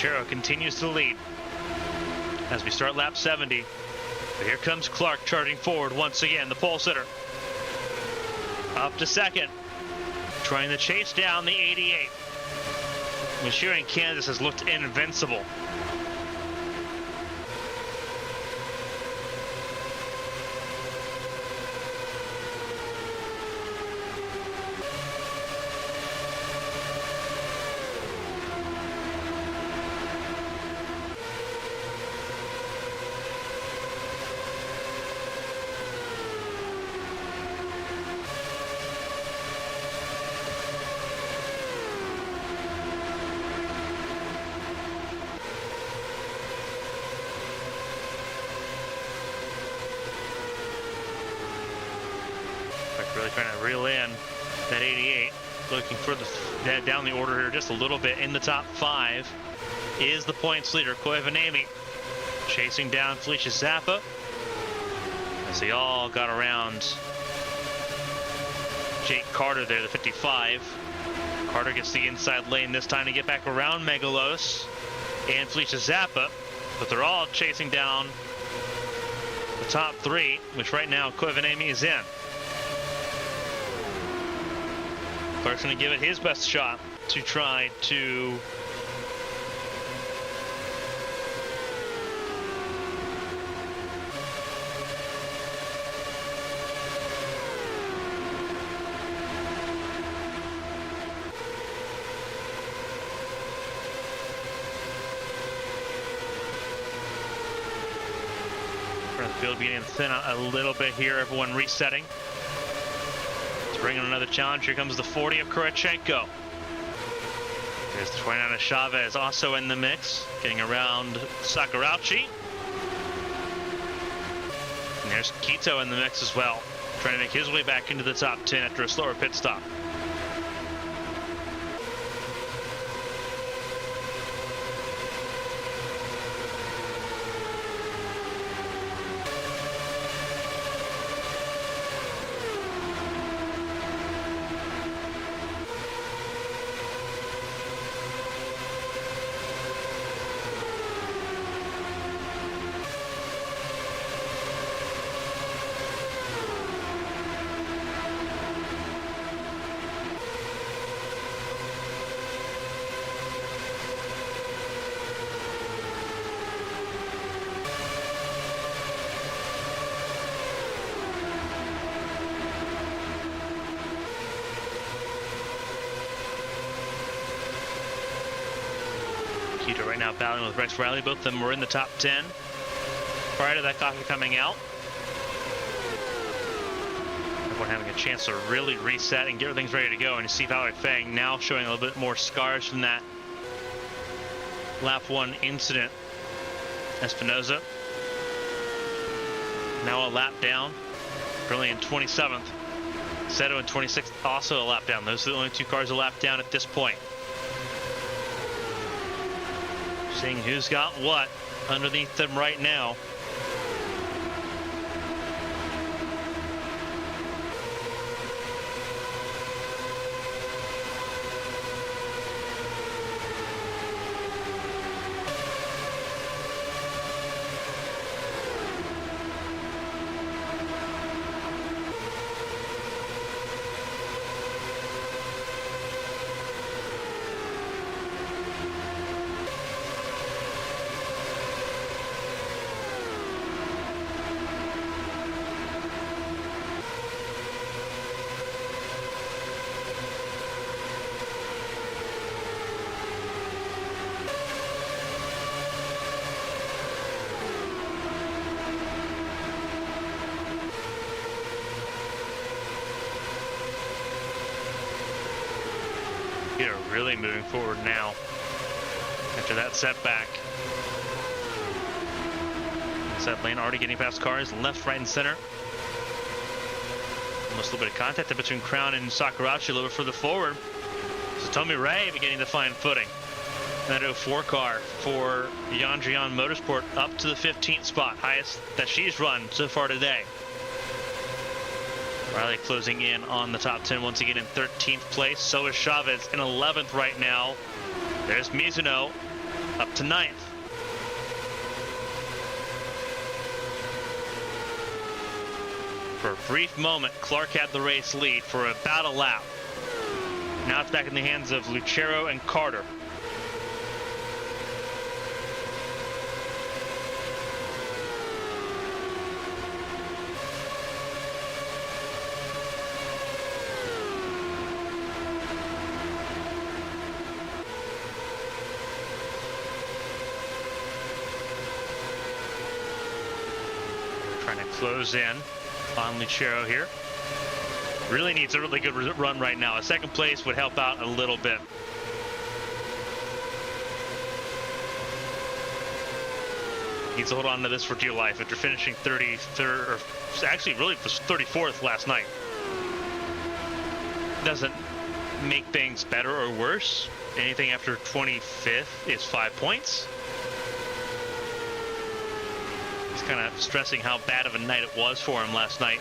Chero continues to lead as we start lap 70. But here comes Clark charging forward once again, the pole sitter. Up to second, trying to chase down the 88. Monsieur in Kansas has looked invincible. Really trying to reel in that 88. Looking for the down the order here just a little bit. In the top 5 is the points leader, Koivanemi, chasing down Felicia Zappa as they all got around Jake Carter there, the 55. Carter gets the inside lane this time to get back around Megalos and Felicia Zappa, but they're all chasing down the top 3, which right now Koivanemi is in. Clark's going to give it his best shot to try to front of the field beginning to thin out a little bit here, everyone resetting. Bringing another challenge. Here comes the 40 of Kurachenko. There's the 29 of Chavez also in the mix, getting around Sakurauchi. And there's Quito in the mix as well, trying to make his way back into the top 10 after a slower pit stop. Right now battling with Rex Riley. Both of them were in the top 10 prior to that coffee coming out. Everyone having a chance to really reset and get things ready to go. And you see Valerie Fang now showing a little bit more scars from that lap 1 incident. Espinoza now a lap down, currently in 27th. Seto in 26th, also a lap down. Those are the only 2 cars a lap down at this point. Seeing who's got what underneath them right now. Really moving forward now after that setback. Inside lane already getting past cars left, right, and center. Almost a little bit of contact there between Crown and Sakurauchi, a little bit further forward. Satomi Ray beginning to find footing. That 04 car for Yandrian Motorsport up to the 15th spot, highest that she's run so far today. Riley closing in on the top 10 once again in 13th place. So is Chavez in 11th right now. There's Mizuno up to 9th. For a brief moment, Clark had the race lead for about a lap. Now it's back in the hands of Lucero and Carter. Trying to close in on Lucero here. Really needs a really good run right now. A second place would help out a little bit. Needs to hold on to this for dear life after finishing 33rd, or actually really was 34th last night. Doesn't make things better or worse. Anything after 25th is 5 points. He's kind of stressing how bad of a night it was for him last night.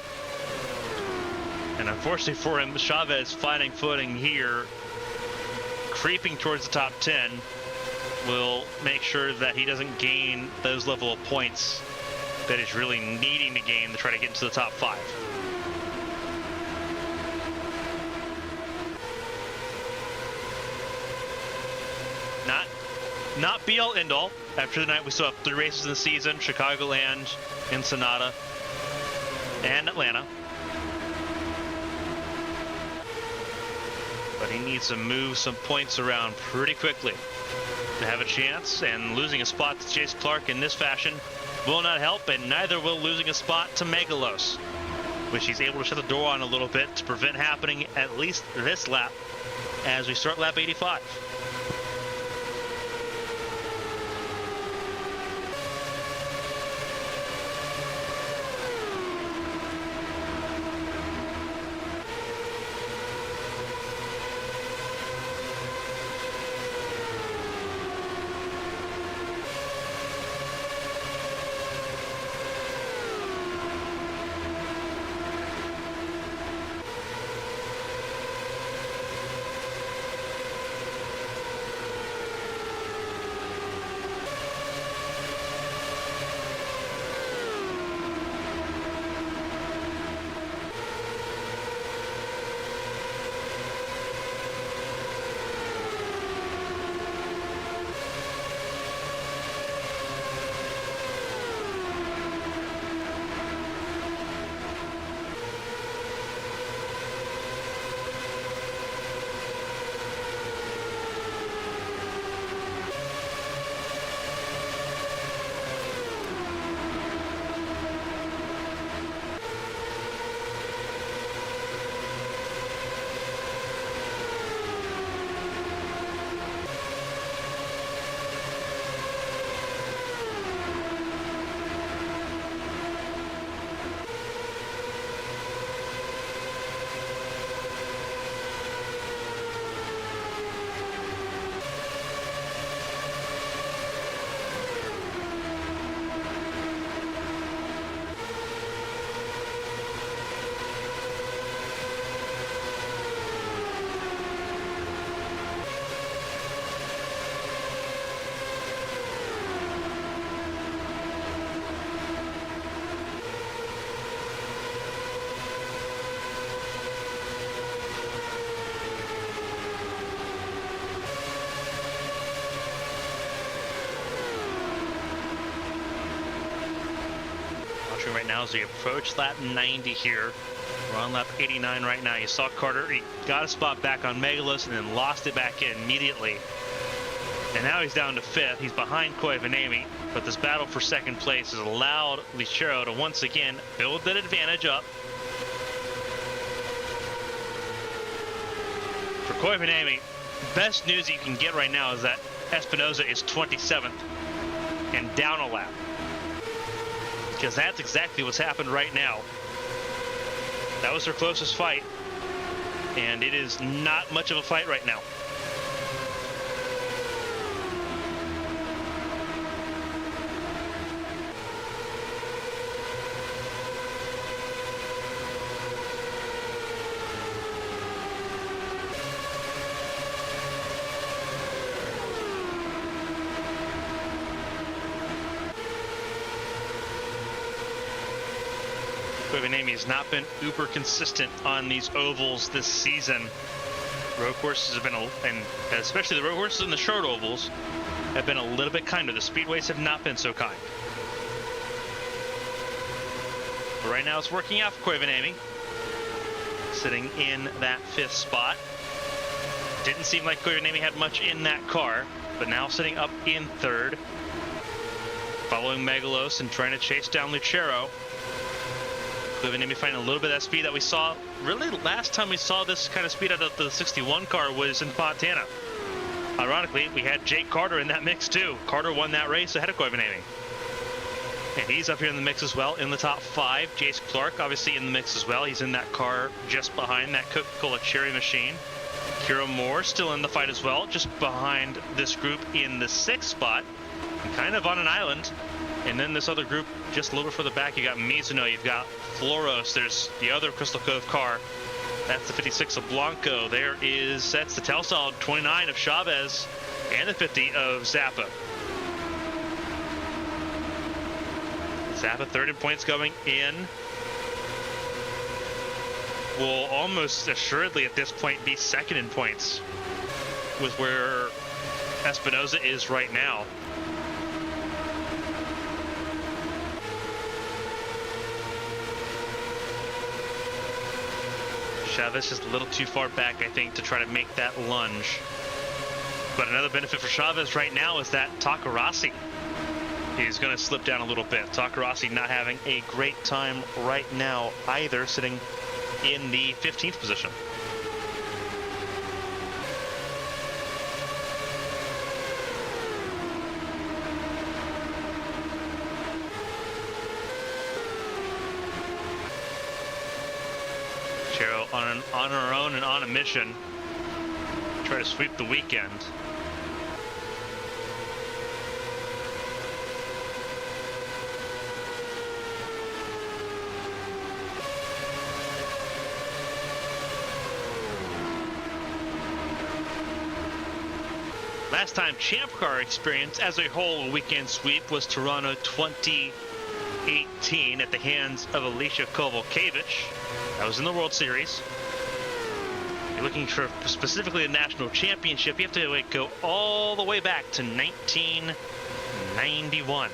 And unfortunately for him, Chavez finding footing here, creeping towards the top 10, will make sure that he doesn't gain those level of points that he's really needing to gain to try to get into the top 5. Not be all end all. After the night, we still have 3 races in the season: Chicagoland, Ensenada, and Atlanta. But he needs to move some points around pretty quickly to have a chance, and losing a spot to Chase Clark in this fashion will not help, and neither will losing a spot to Megalos, which he's able to shut the door on a little bit to prevent happening at least this lap as we start lap 85. Right now as we approach lap 90 here. We're on lap 89 right now. You saw Carter, he got a spot back on Megalos and then lost it back in immediately. And now he's down to 5th. He's behind Koivanemi, but this battle for second place has allowed Lucero to once again build that advantage up. For Koivanemi, best news you can get right now is that Espinoza is 27th and down a lap. Because that's exactly what's happened right now. That was their closest fight, and it is not much of a fight right now. Koivu has not been uber consistent on these ovals this season. Road courses have been, and especially the road courses in the short ovals, have been a little bit kinder. The speedways have not been so kind. But right now it's working out for Koivu, sitting in that 5th spot. Didn't seem like Koivu had much in that car, but now sitting up in 3rd. Following Megalos and trying to chase down Lucero. Koivu finding a little bit of that speed that we saw. Really, last time we saw this kind of speed out of the 61 car was in Fontana. Ironically, we had Jake Carter in that mix too. Carter won that race ahead of Koivu. And he's up here in the mix as well, in the top 5. Jace Clark obviously in the mix as well. He's in that car just behind that Coca-Cola Cherry machine. Kira Moore still in the fight as well, just behind this group in the 6th spot, and kind of on an island. And then this other group just a little bit further back, you got Mizuno, you've got Floros, there's the other Crystal Cove car. That's the 56 of Blanco. That's the Telsol 29 of Chavez and the 50 of Zappa. Zappa 3rd in points going in. Will almost assuredly at this point be 2nd in points with where Espinoza is right now. Chavez just a little too far back, I think, to try to make that lunge. But another benefit for Chavez right now is that Takarasi is going to slip down a little bit. Takarasi not having a great time right now either, sitting in the 15th position. Chero on her own and on a mission, try to sweep the weekend. Last time Champ Car experience as a whole weekend sweep was Toronto 2018 at the hands of Alicia Kovalkiewicz. That was in the World Series. You're looking for specifically the national championship, you have to go all the way back to 1991.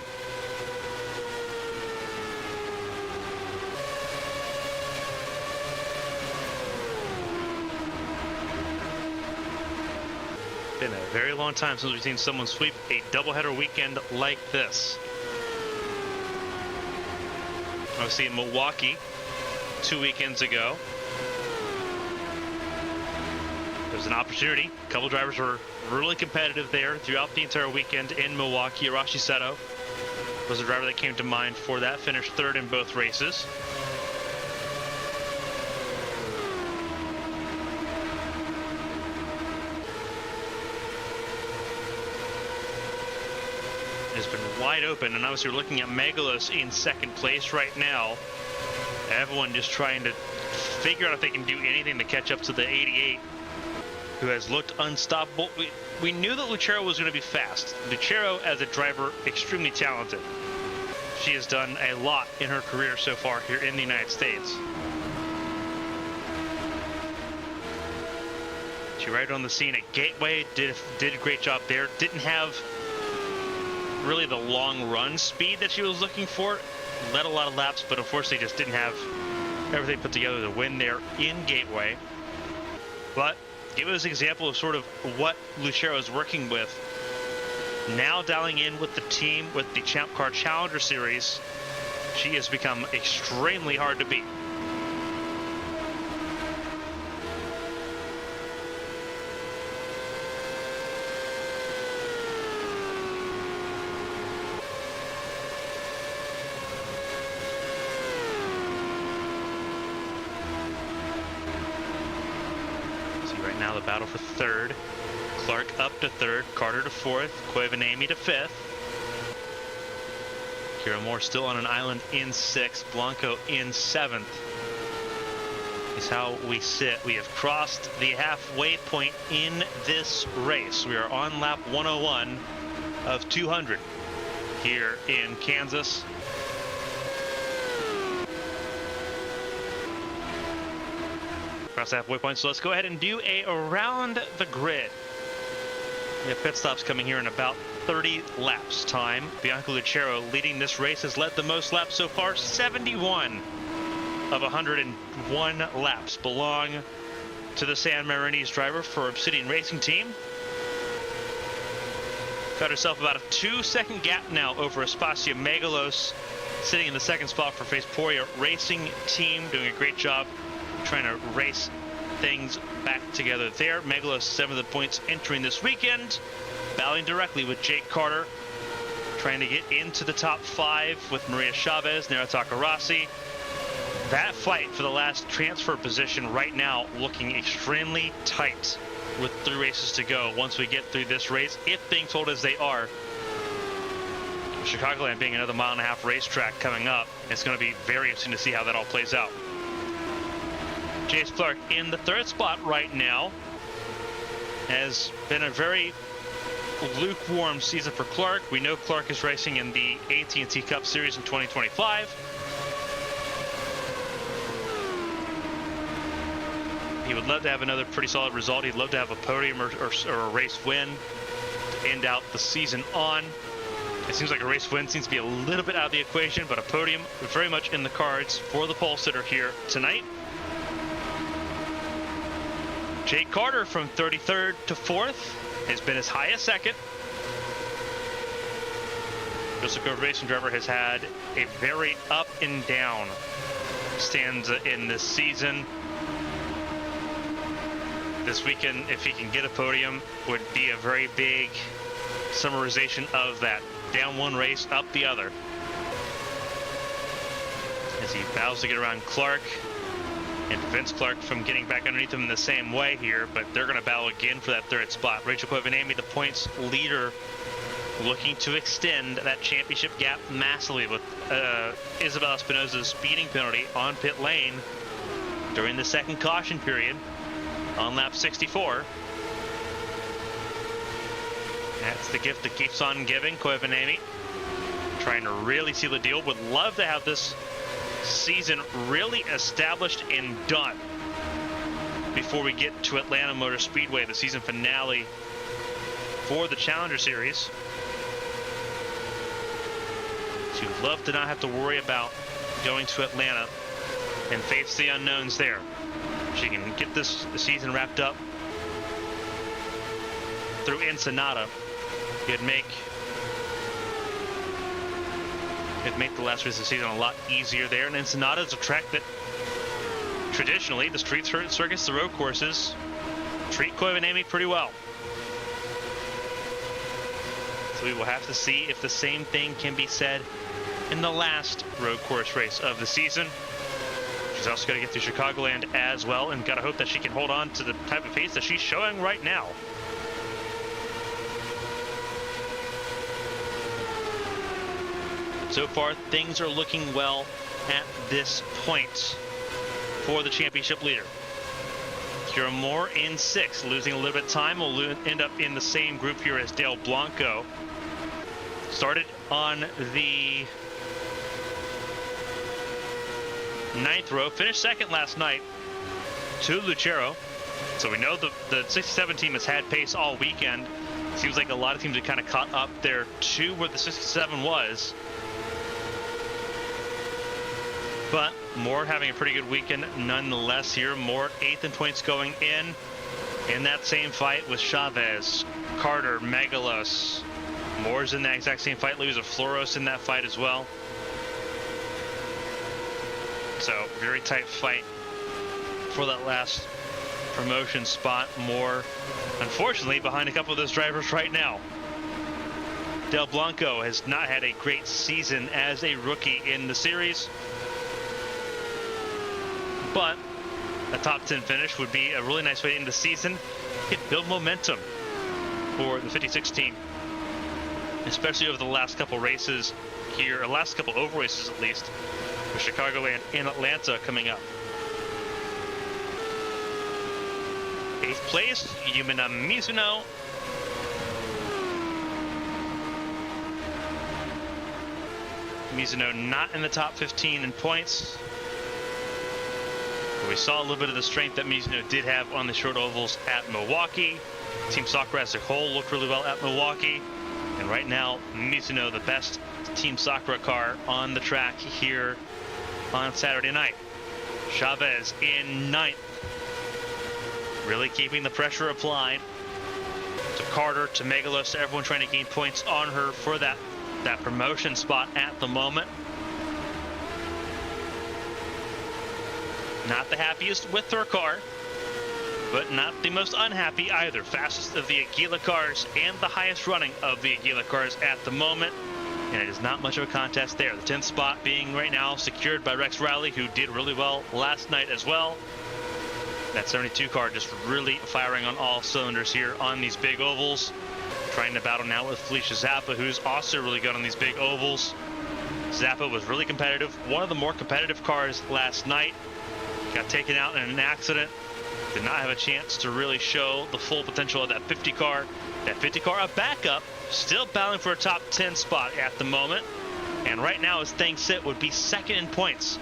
Been a very long time since we've seen someone sweep a doubleheader weekend like this. I was seeing Milwaukee 2 weekends ago. There was an opportunity. A couple drivers were really competitive there throughout the entire weekend in Milwaukee. Arashi Seto was the driver that came to mind for that. Finished 3rd in both races. Has been wide open, and obviously we're looking at Megalos in 2nd place right now. Everyone just trying to figure out if they can do anything to catch up to the 88, who has looked unstoppable. We knew that Lucero was going to be fast. Lucero, as a driver, extremely talented. She has done a lot in her career so far here in the United States. She arrived on the scene at Gateway, did a great job there. Didn't have really the long run speed that she was looking for. Led a lot of laps, but unfortunately just didn't have everything put together to win there in Gateway. But give us an example of sort of what Lucero is working with. Now dialing in with the team, with the Champ Car Challenger Series, she has become extremely hard to beat. Now the battle for 3rd. Clark up to 3rd, Carter to 4th, Koivu to 5th. Kira Moore still on an island in 6th, Blanco in 7th. Is how we sit. We have crossed the halfway point in this race. We are on lap 101 of 200 here in Kansas. past the halfway point, so let's go ahead and do a around the grid. We have pit stops coming here in about 30 laps time. Bianca Lucero leading this race, has led the most laps so far. 71 of 101 laps belong to the San Marinese driver for Obsidian Racing Team. Got herself about a 2-second gap now over Espacio Megalos, sitting in the second spot for Faceporia Racing Team, doing a great job trying to race things back together there. Megalos 7 of the points entering this weekend, battling directly with Jake Carter, trying to get into the top 5 with Maria Chavez, Nera Takarasi. That fight for the last transfer position right now looking extremely tight with 3 races to go once we get through this race, if being told as they are. Chicagoland being another 1.5 mile racetrack coming up, it's going to be very interesting to see how that all plays out. Jace Clark in the 3rd spot right now. Has been a very lukewarm season for Clark. We know Clark is racing in the AT&T Cup Series in 2025. He would love to have another pretty solid result. He'd love to have a podium or a race win to end out the season on. It seems like a race win seems to be a little bit out of the equation, but a podium very much in the cards for the pole sitter here tonight. Jake Carter from 33rd to 4th has been as high as 2nd. Joseph Cove Racing driver has had a very up and down stanza in this season. This weekend, if he can get a podium, would be a very big summarization of that. Down one race, up the other. As he battles to get around Clark and prevents Clark from getting back underneath him in the same way here, but they're going to battle again for that 3rd spot. Rachel Koivanami, the points leader, looking to extend that championship gap massively with Isabel Espinosa's speeding penalty on pit lane during the 2nd caution period on lap 64. That's the gift that keeps on giving. Koivanami trying to really seal the deal. Would love to have this season really established and done before we get to Atlanta Motor Speedway, the season finale for the Challenger Series. So you'd love to not have to worry about going to Atlanta and face the unknowns there. She can get this season wrapped up through Ensenada. It'd make the last race of the season a lot easier there. And Ensenada is a track that traditionally the street circuits, the road courses, treat Koivanami pretty well. So we will have to see if the same thing can be said in the last road course race of the season. She's also got to get through Chicagoland as well, and got to hope that she can hold on to the type of pace that she's showing right now. So far, things are looking well at this point for the championship leader. Kira Moore in 6th, losing a little bit of time. Will end up in the same group here as Dale Blanco. Started on the 9th row, finished 2nd last night to Lucero. So we know the 67 team has had pace all weekend. Seems like a lot of teams have kind of caught up there to where the 67 was. But Moore having a pretty good weekend nonetheless here. Moore 8th in points going in that same fight with Chavez, Carter, Megalos. Moore's in that exact same fight. Luisa Floros in that fight as well. So very tight fight for that last promotion spot. Moore, unfortunately, behind a couple of those drivers right now. Del Blanco has not had a great season as a rookie in the series, but a top 10 finish would be a really nice way to end the season. Could build momentum for the 56 team, especially over the last couple races here, or last couple oval races at least, with Chicagoland and Atlanta coming up. 8th place, Yumina Mizuno. Mizuno not in the top 15 in points. But we saw a little bit of the strength that Mizuno did have on the short ovals at Milwaukee. Team Sakura as a whole looked really well at Milwaukee. And right now, Mizuno, the best Team Sakura car on the track here on Saturday night. Chavez in 9th. Really keeping the pressure applied to Carter, to Megalos, to everyone trying to gain points on her for that promotion spot at the moment. Not the happiest with her car, but not the most unhappy either. Fastest of the Aguila cars and the highest running of the Aguila cars at the moment. And it is not much of a contest there. The 10th spot being right now secured by Rex Riley, who did really well last night as well. That 72 car just really firing on all cylinders here on these big ovals. Trying to battle now with Felicia Zappa, who's also really good on these big ovals. Zappa was really competitive. One of the more competitive cars last night. Got taken out in an accident. Did not have a chance to really show the full potential of that 50 car. That 50 car, a backup, still battling for a top 10 spot at the moment. And right now, as things sit, would be second in points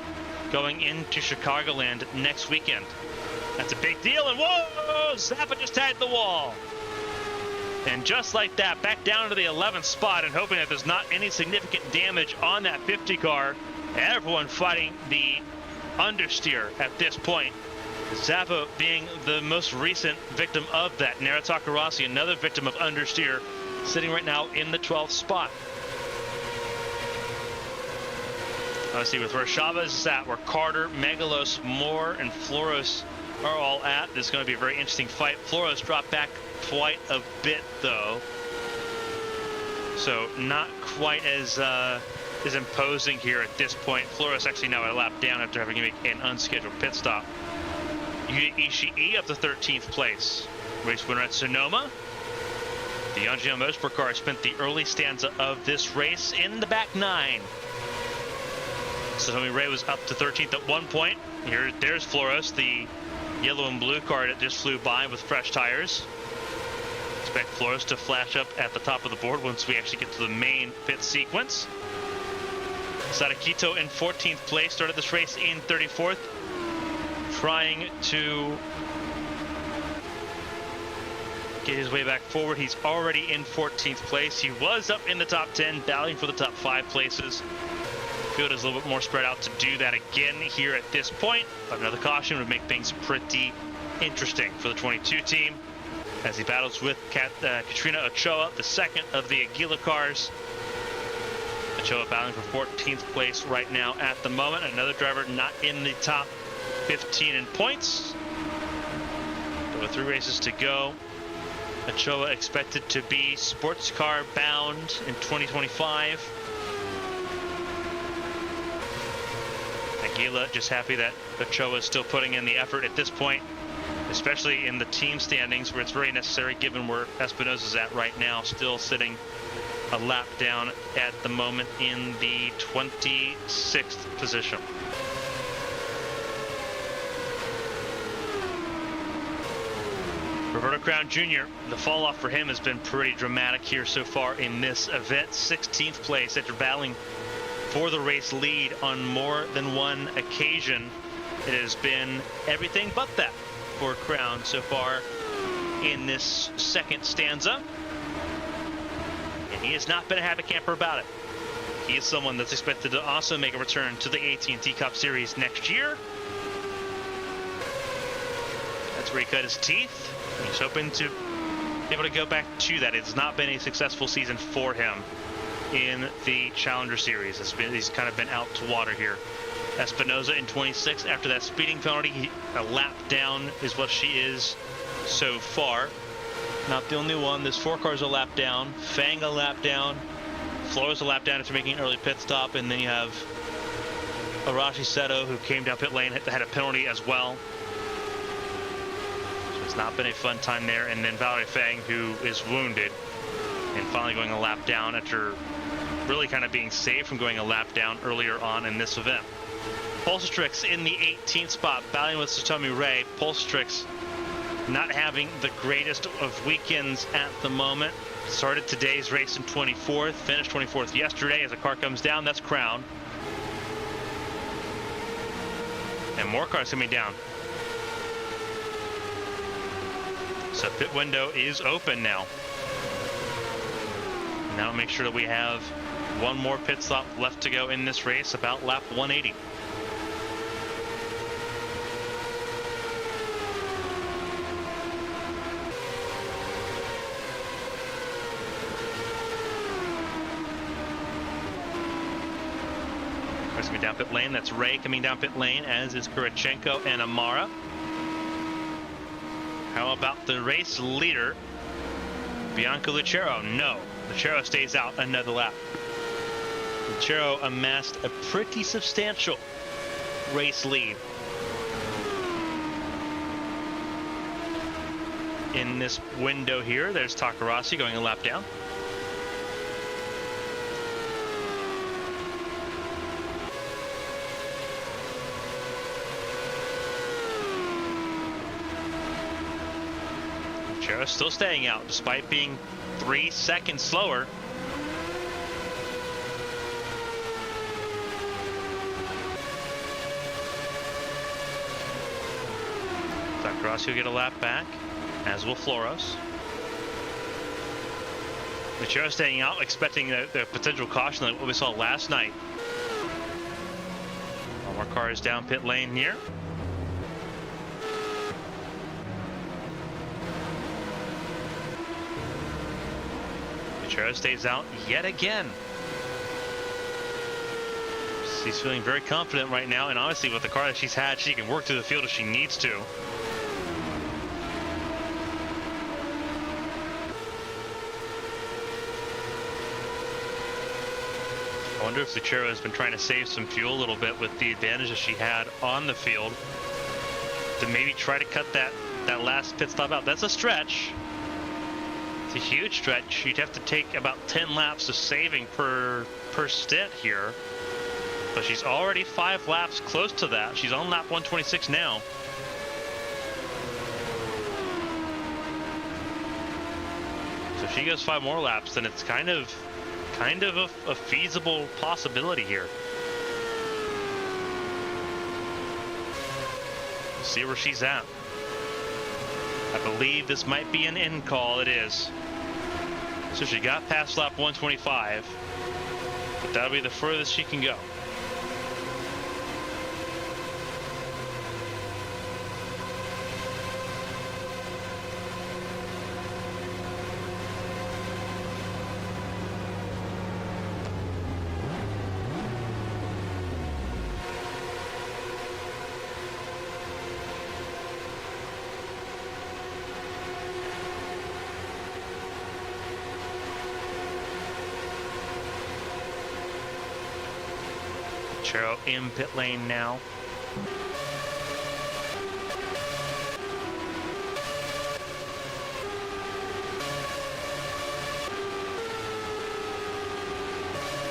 going into Chicagoland next weekend. That's a big deal, and whoa, Zappa just tagged the wall. And just like that, back down to the 11th spot, and hoping that there's not any significant damage on that 50 car. Everyone fighting the understeer at this point. Zappa being the most recent victim of that. Nara Takarasi, another victim of understeer, sitting right now in the 12th spot. Let's see with where Chavez is at, where Carter, Megalos, Moore, and Floros are all at. This is going to be a very interesting fight. Floros dropped back quite a bit, though. So not quite as imposing here at this point. Floros actually now a lap down after having to make an unscheduled pit stop. Yuya Ishii up to 13th place. Race winner at Sonoma. The Yangjiang Motorsport car spent the early stanza of this race in the back 9. Satomi Ray was up to 13th at one point. There's Floros, the yellow and blue car that just flew by with fresh tires. Expect Floros to flash up at the top of the board once we actually get to the main pit sequence. Sadakito in 14th place, started this race in 34th. Trying to get his way back forward. He's already in 14th place. He was up in the top 10, battling for the top 5 places. Field is a little bit more spread out to do that again here at this point. But another caution would make things pretty interesting for the 22 team as he battles with Katrina Ochoa, the second of the Aguila cars. Ochoa battling for 14th place right now at the moment. Another driver not in the top 15 in points. But with 3 races to go, Ochoa expected to be sports car bound in 2025. Aguila just happy that Ochoa is still putting in the effort at this point, especially in the team standings where it's very necessary given where Espinosa's at right now, still sitting a lap down at the moment in the 26th position. Roberto Crown Jr., the fall off for him has been pretty dramatic here so far in this event. 16th place after battling for the race lead on more than one occasion. It has been everything but that for Crown so far in this second stanza. And he has not been a happy camper about it. He is someone that's expected to also make a return to the AT&T Cup Series next year. That's where he cut his teeth. He's hoping to be able to go back to that. It's not been a successful season for him in the Challenger Series. He's kind of been out to water here. Espinosa in 26 after that speeding penalty. A lap down is what she is so far. Not the only one. There's 4 cars a lap down. Fang a lap down. Flores a lap down after making an early pit stop. And then you have Arashi Seto, who came down pit lane, had a penalty as well. It's not been a fun time there. And then Valerie Fang, who is wounded and finally going a lap down after really kind of being saved from going a lap down earlier on in this event. Pulsatrix in the 18th spot, battling with Satomi Ray. Pulsatrix not having the greatest of weekends at the moment. Started today's race in 24th, finished 24th yesterday. As a car comes down, that's Crown. And more cars coming down. So pit window is open now. Now make sure that we have one more pit stop left to go in this race, about lap 180. Cars coming down pit lane. That's Ray coming down pit lane, as is Kurichenko and Amara. How about the race leader, Bianca Lucero? No, Lucero stays out another lap. Lucero amassed a pretty substantial race lead in this window here. There's Takarasi going a lap down. Lucero still staying out despite being 3 seconds slower. Takarasi will get a lap back, as will Floros. Lucero staying out, expecting the potential caution like what we saw last night. One more cars down pit lane here. Lucero stays out yet again. She's feeling very confident right now, and honestly, with the car that she's had, she can work through the field if she needs to. I wonder if Lucero has been trying to save some fuel a little bit with the advantage that she had on the field to maybe try to cut that last pit stop out. That's a stretch. It's a huge stretch. You'd have to take about 10 laps of saving per stint here. But she's already 5 laps close to that. She's on lap 126 now. So if she goes 5 more laps, then it's kind of a feasible possibility here. See where she's at. I believe this might be an in call. It is. So she got past lap 125, but that'll be the furthest she can go. Lucero in pit lane now.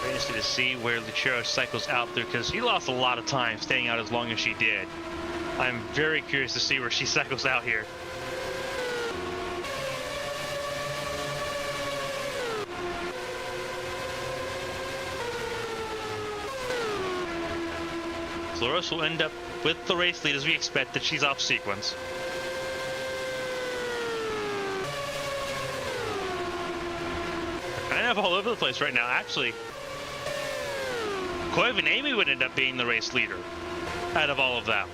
Very interesting to see where Lucero cycles out there, because he lost a lot of time staying out as long as she did. I'm very curious to see where she cycles out here. Floros will end up with the race lead as we expected. She's off sequence. Kind of all over the place right now. Actually, Koivu would end up being the race leader out of all of that.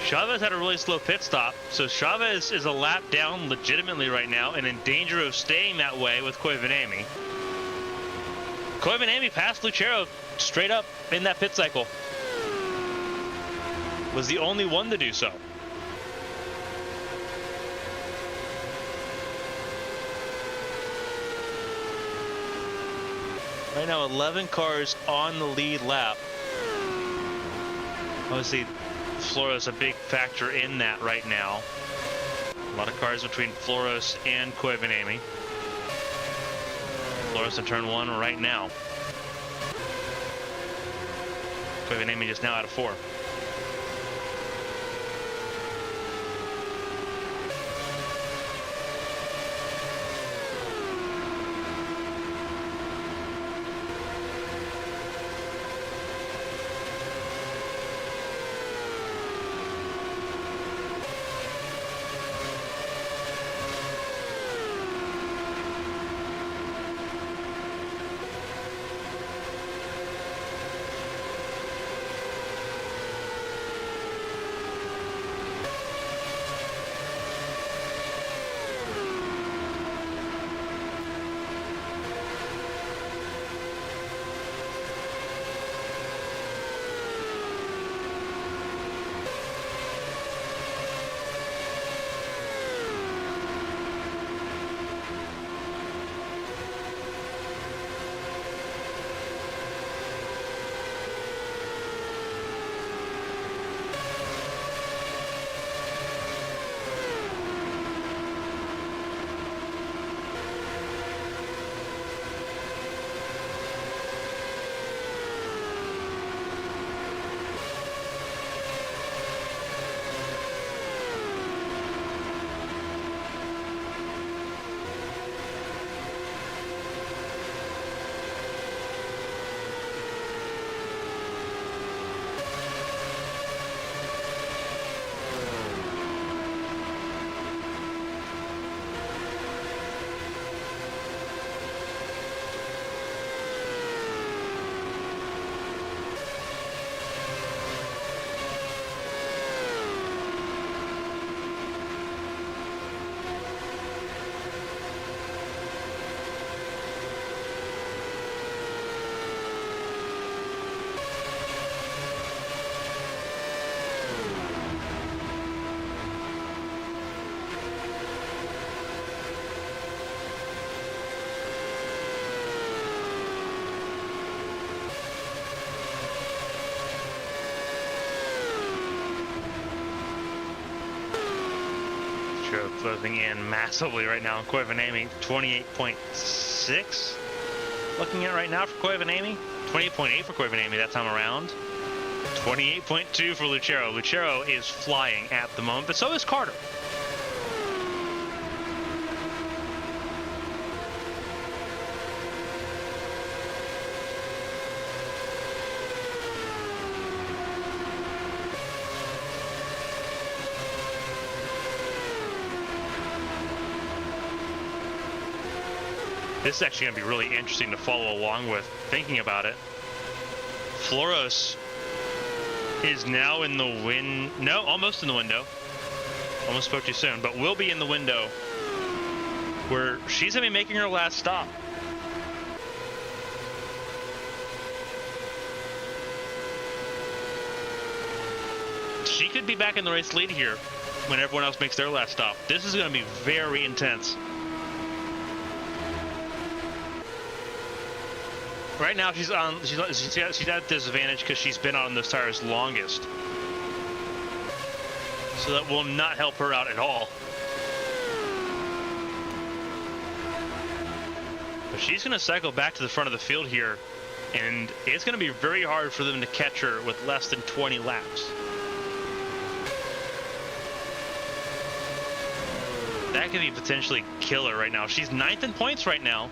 Chavez had a really slow pit stop, so Chavez is a lap down legitimately right now and in danger of staying that way with Koivu. Koivu passed Lucero straight up in that pit cycle. Was the only one to do so. Right now, 11 cars on the lead lap. Obviously, Floros a big factor in that right now. A lot of cars between Floros and Koivu. Floros in turn 1 right now. Koivu just now out of 4. Luchero closing in massively right now. Koivanami 28.6. Looking at right now for Koivanami. 28.8 for Koivanami that time around. 28.2 for Luchero. Luchero is flying at the moment, but so is Carter. This is actually going to be really interesting to follow along with, thinking about it. Floros is now in the almost in the window. Almost spoke too soon, but will be in the window where she's going to be making her last stop. She could be back in the race lead here when everyone else makes their last stop. This is going to be very intense. Right now she's at a disadvantage because she's been on those tires longest. So that will not help her out at all. But she's going to cycle back to the front of the field here, and it's going to be very hard for them to catch her with less than 20 laps. That could be potentially killer right now. She's 9th in points right now.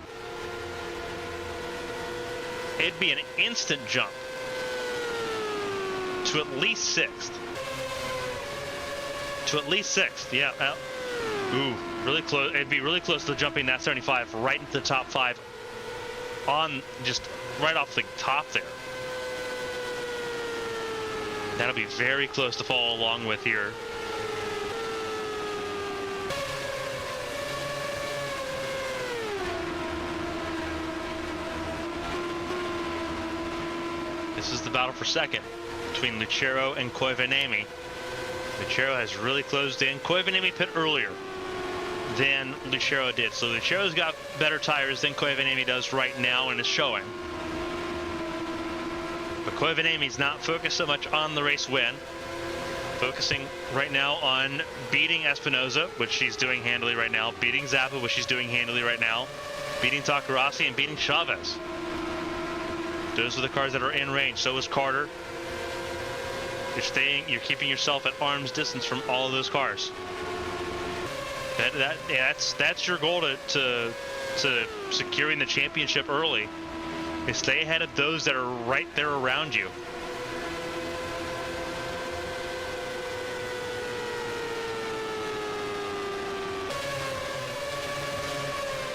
It'd be an instant jump to at least 6th. To at least 6th, yeah. Ooh, really close. It'd be really close to jumping that 75 right into the top 5 on just right off the top there. That'll be very close to follow along with here. This is the battle for second between Luchero and Koivanami. Luchero has really closed in. Koivanami pit earlier than Luchero did. So Luchero's got better tires than Koivanami does right now and is showing. But Koivanami's not focused so much on the race win. Focusing right now on beating Espinoza, which she's doing handily right now. Beating Zappa, which she's doing handily right now. Beating Takarasi and beating Chavez. Those are the cars that are in range. So is Carter. You're keeping yourself at arm's distance from all of those cars. That's your goal to securing the championship early. Is stay ahead of those that are right there around you.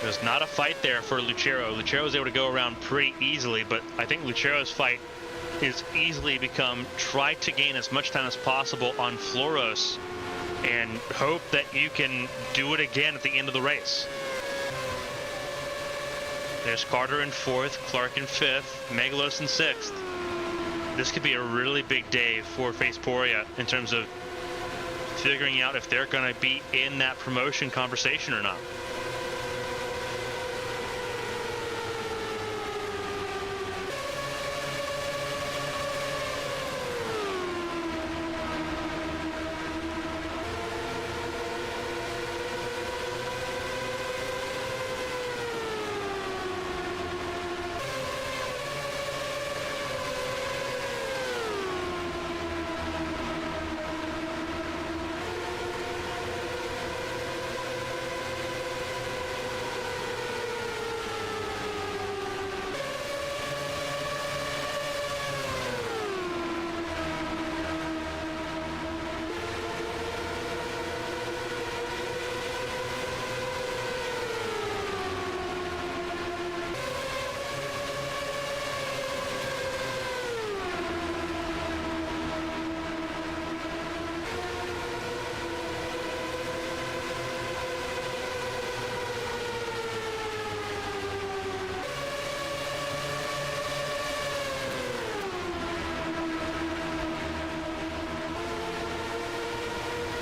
There's not a fight there for Luchero. Lucero was able to go around pretty easily, but I think Luchero's fight is easily become try to gain as much time as possible on Floros and hope that you can do it again at the end of the race. There's Carter in 4th, Clark in 5th, Megalos in 6th. This could be a really big day for Faceporia in terms of figuring out if they're going to be in that promotion conversation or not.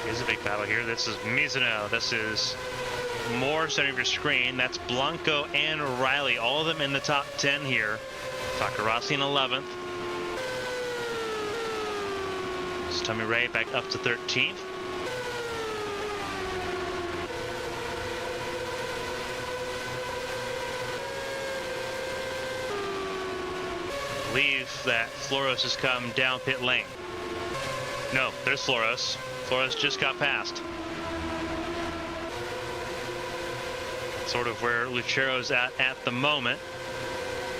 Here's a big battle here. This is Mizuno. This is more center of your screen. That's Blanco and Riley. All of them in the top 10 here. Takarasi in 11th. Tommy Ray back up to 13th. that Floros has come down pit lane. No, there's Floros. Floros just got past. Sort of where Lucero's at the moment.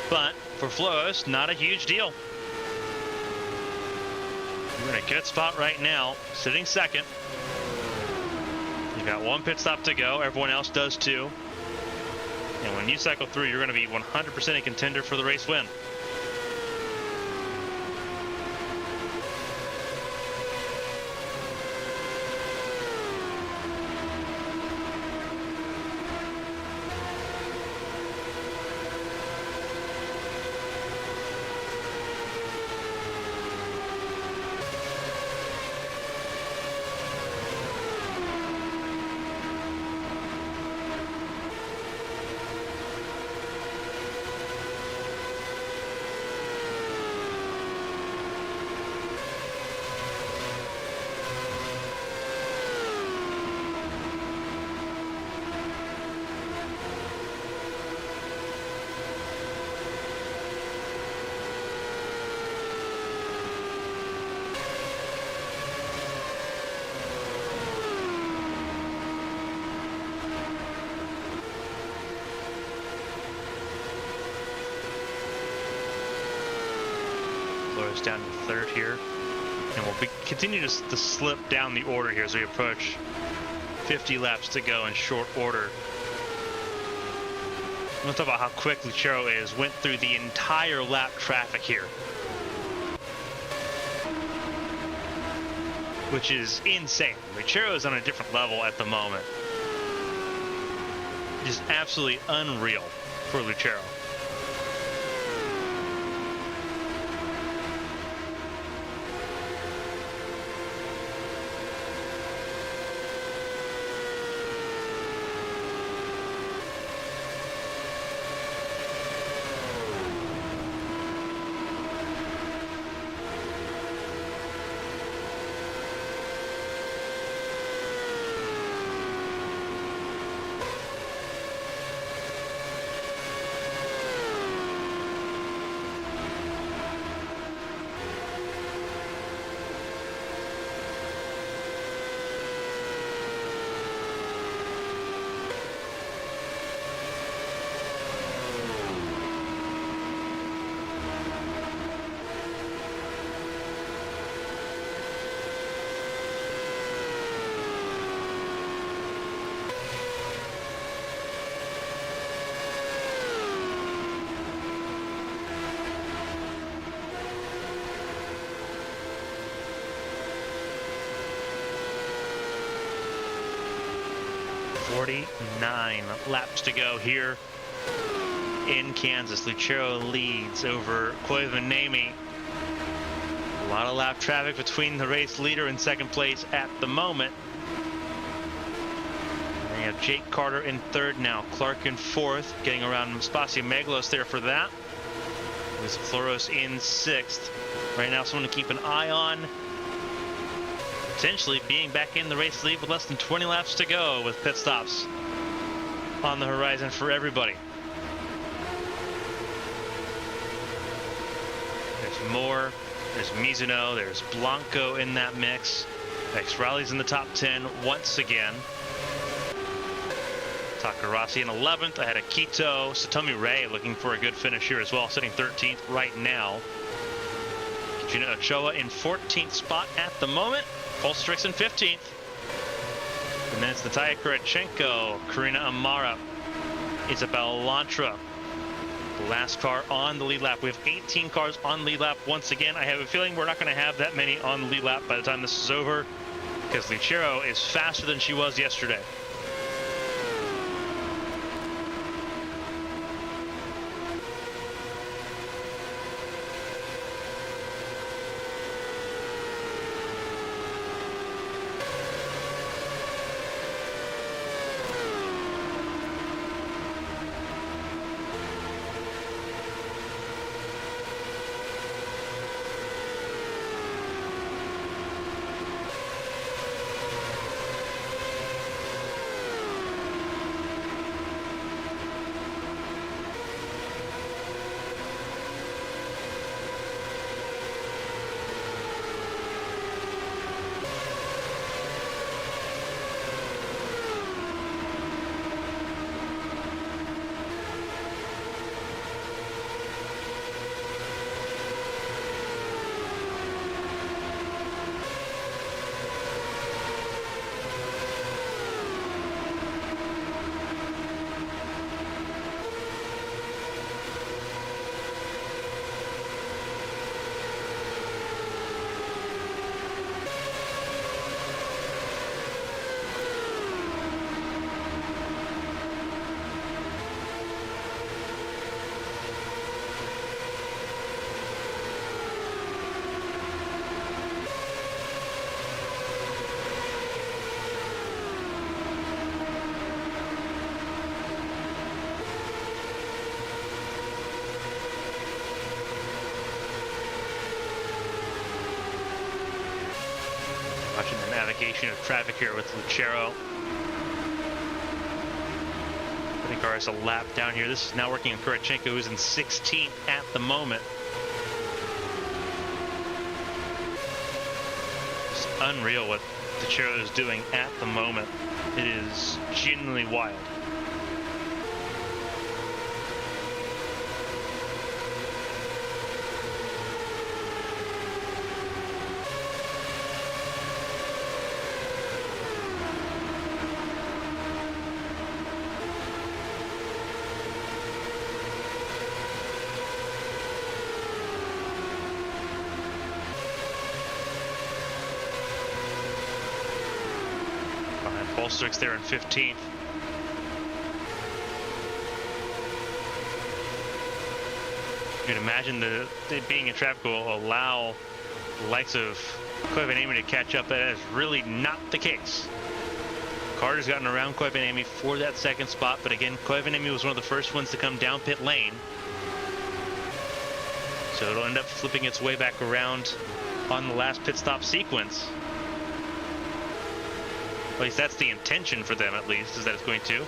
But for Floros, not a huge deal. We're in a good spot right now, sitting second. You've got one pit stop to go. Everyone else does too. And when you cycle through, you're going to be 100% a contender for the race win. Down to third here, and we'll continue to slip down the order here as we approach 50 laps to go in short order. I'm going to talk about how quick Lucero is. Went through the entire lap traffic here, which is insane. Lucero is on a different level at the moment. Just absolutely unreal for Lucero. Nine laps to go here in Kansas. Lucero leads over Koivu. A lot of lap traffic between the race leader and second place at the moment. And they have Jake Carter in third now, Clark in fourth, getting around Spasio Meglos there for that. With Floros in sixth. Right now, someone to keep an eye on. Potentially being back in the race lead with less than 20 laps to go, with pit stops on the horizon for everybody. There's Moore, there's Mizuno, there's Blanco in that mix. X Rally's in the top 10 once again. Takarasi in 11th, ahead of Quito. Satomi Ray looking for a good finish here as well, sitting 13th right now. Gina Ochoa in 14th spot at the moment. Polstrix in 15th. And then it's Natalia Kurachenko, Karina Amara, Isabel Lantra. The last car on the lead lap. We have 18 cars on lead lap once again. I have a feeling we're not going to have that many on the lead lap by the time this is over, because Lucero is faster than she was yesterday. Watching the navigation of traffic here with Lucero. I think cars a lap down here. This is now working on Kurachenko, who's in 16th at the moment. It's unreal what Lucero is doing at the moment. It is genuinely wild. Bolstrix there in 15th. You'd imagine that being in traffic will allow the likes of Koivu to catch up. That is really not the case. Carter's gotten around Koivu for that second spot, but again, Koivu was one of the first ones to come down pit lane. So it'll end up flipping its way back around on the last pit stop sequence. At least that's the intention for them, at least, is that it's going to.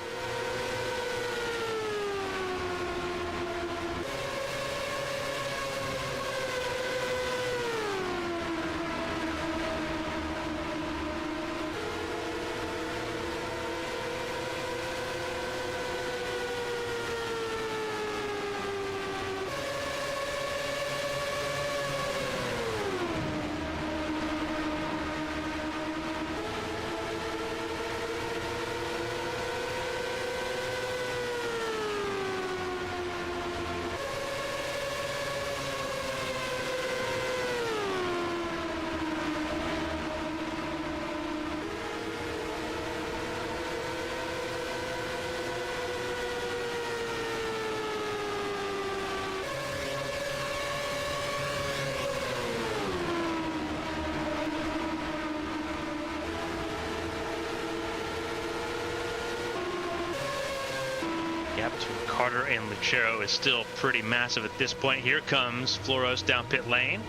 Gap between Carter and Lucero is still pretty massive at this point. Here comes Floros down pit lane.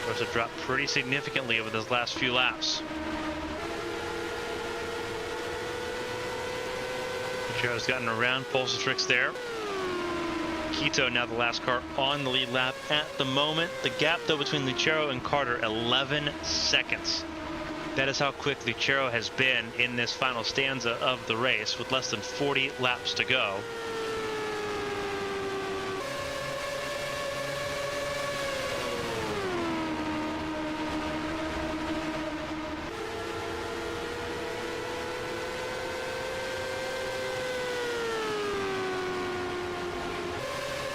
Floros have dropped pretty significantly over those last few laps. Lucero's gotten around Polstrix there. Quito now the last car on the lead lap at the moment. The gap though between Lucero and Carter, 11 seconds. That is how quick Lucero has been in this final stanza of the race with less than 40 laps to go.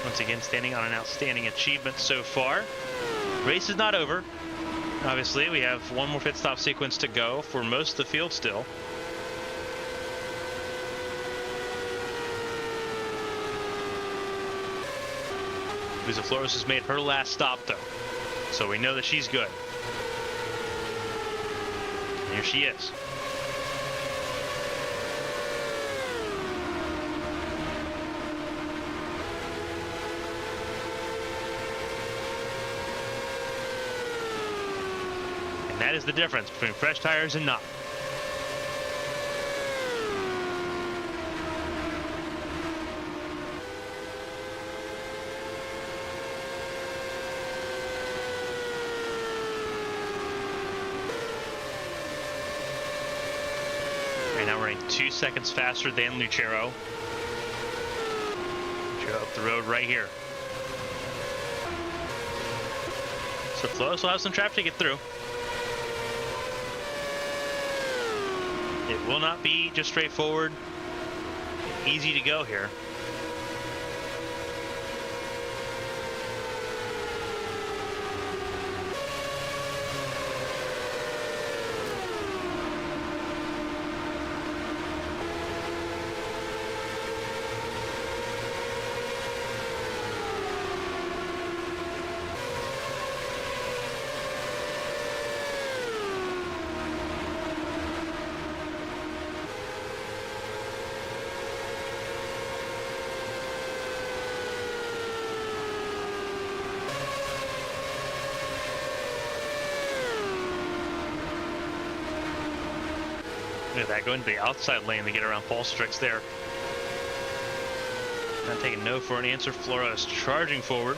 Once again, standing on an outstanding achievement so far. Race is not over. Obviously, we have one more pit stop sequence to go for most of the field still. Luisa Flores has made her last stop, though, so we know that she's good. And here she is. That is the difference between fresh tires and not. Right now running 2 seconds faster than Lucero. Lucero up the road right here. So Floros will have some traffic to get through. It will not be just straightforward, easy to go here. Look at that, going to the outside lane to get around Polstrix there. Not taking no for an answer. Floros charging forward.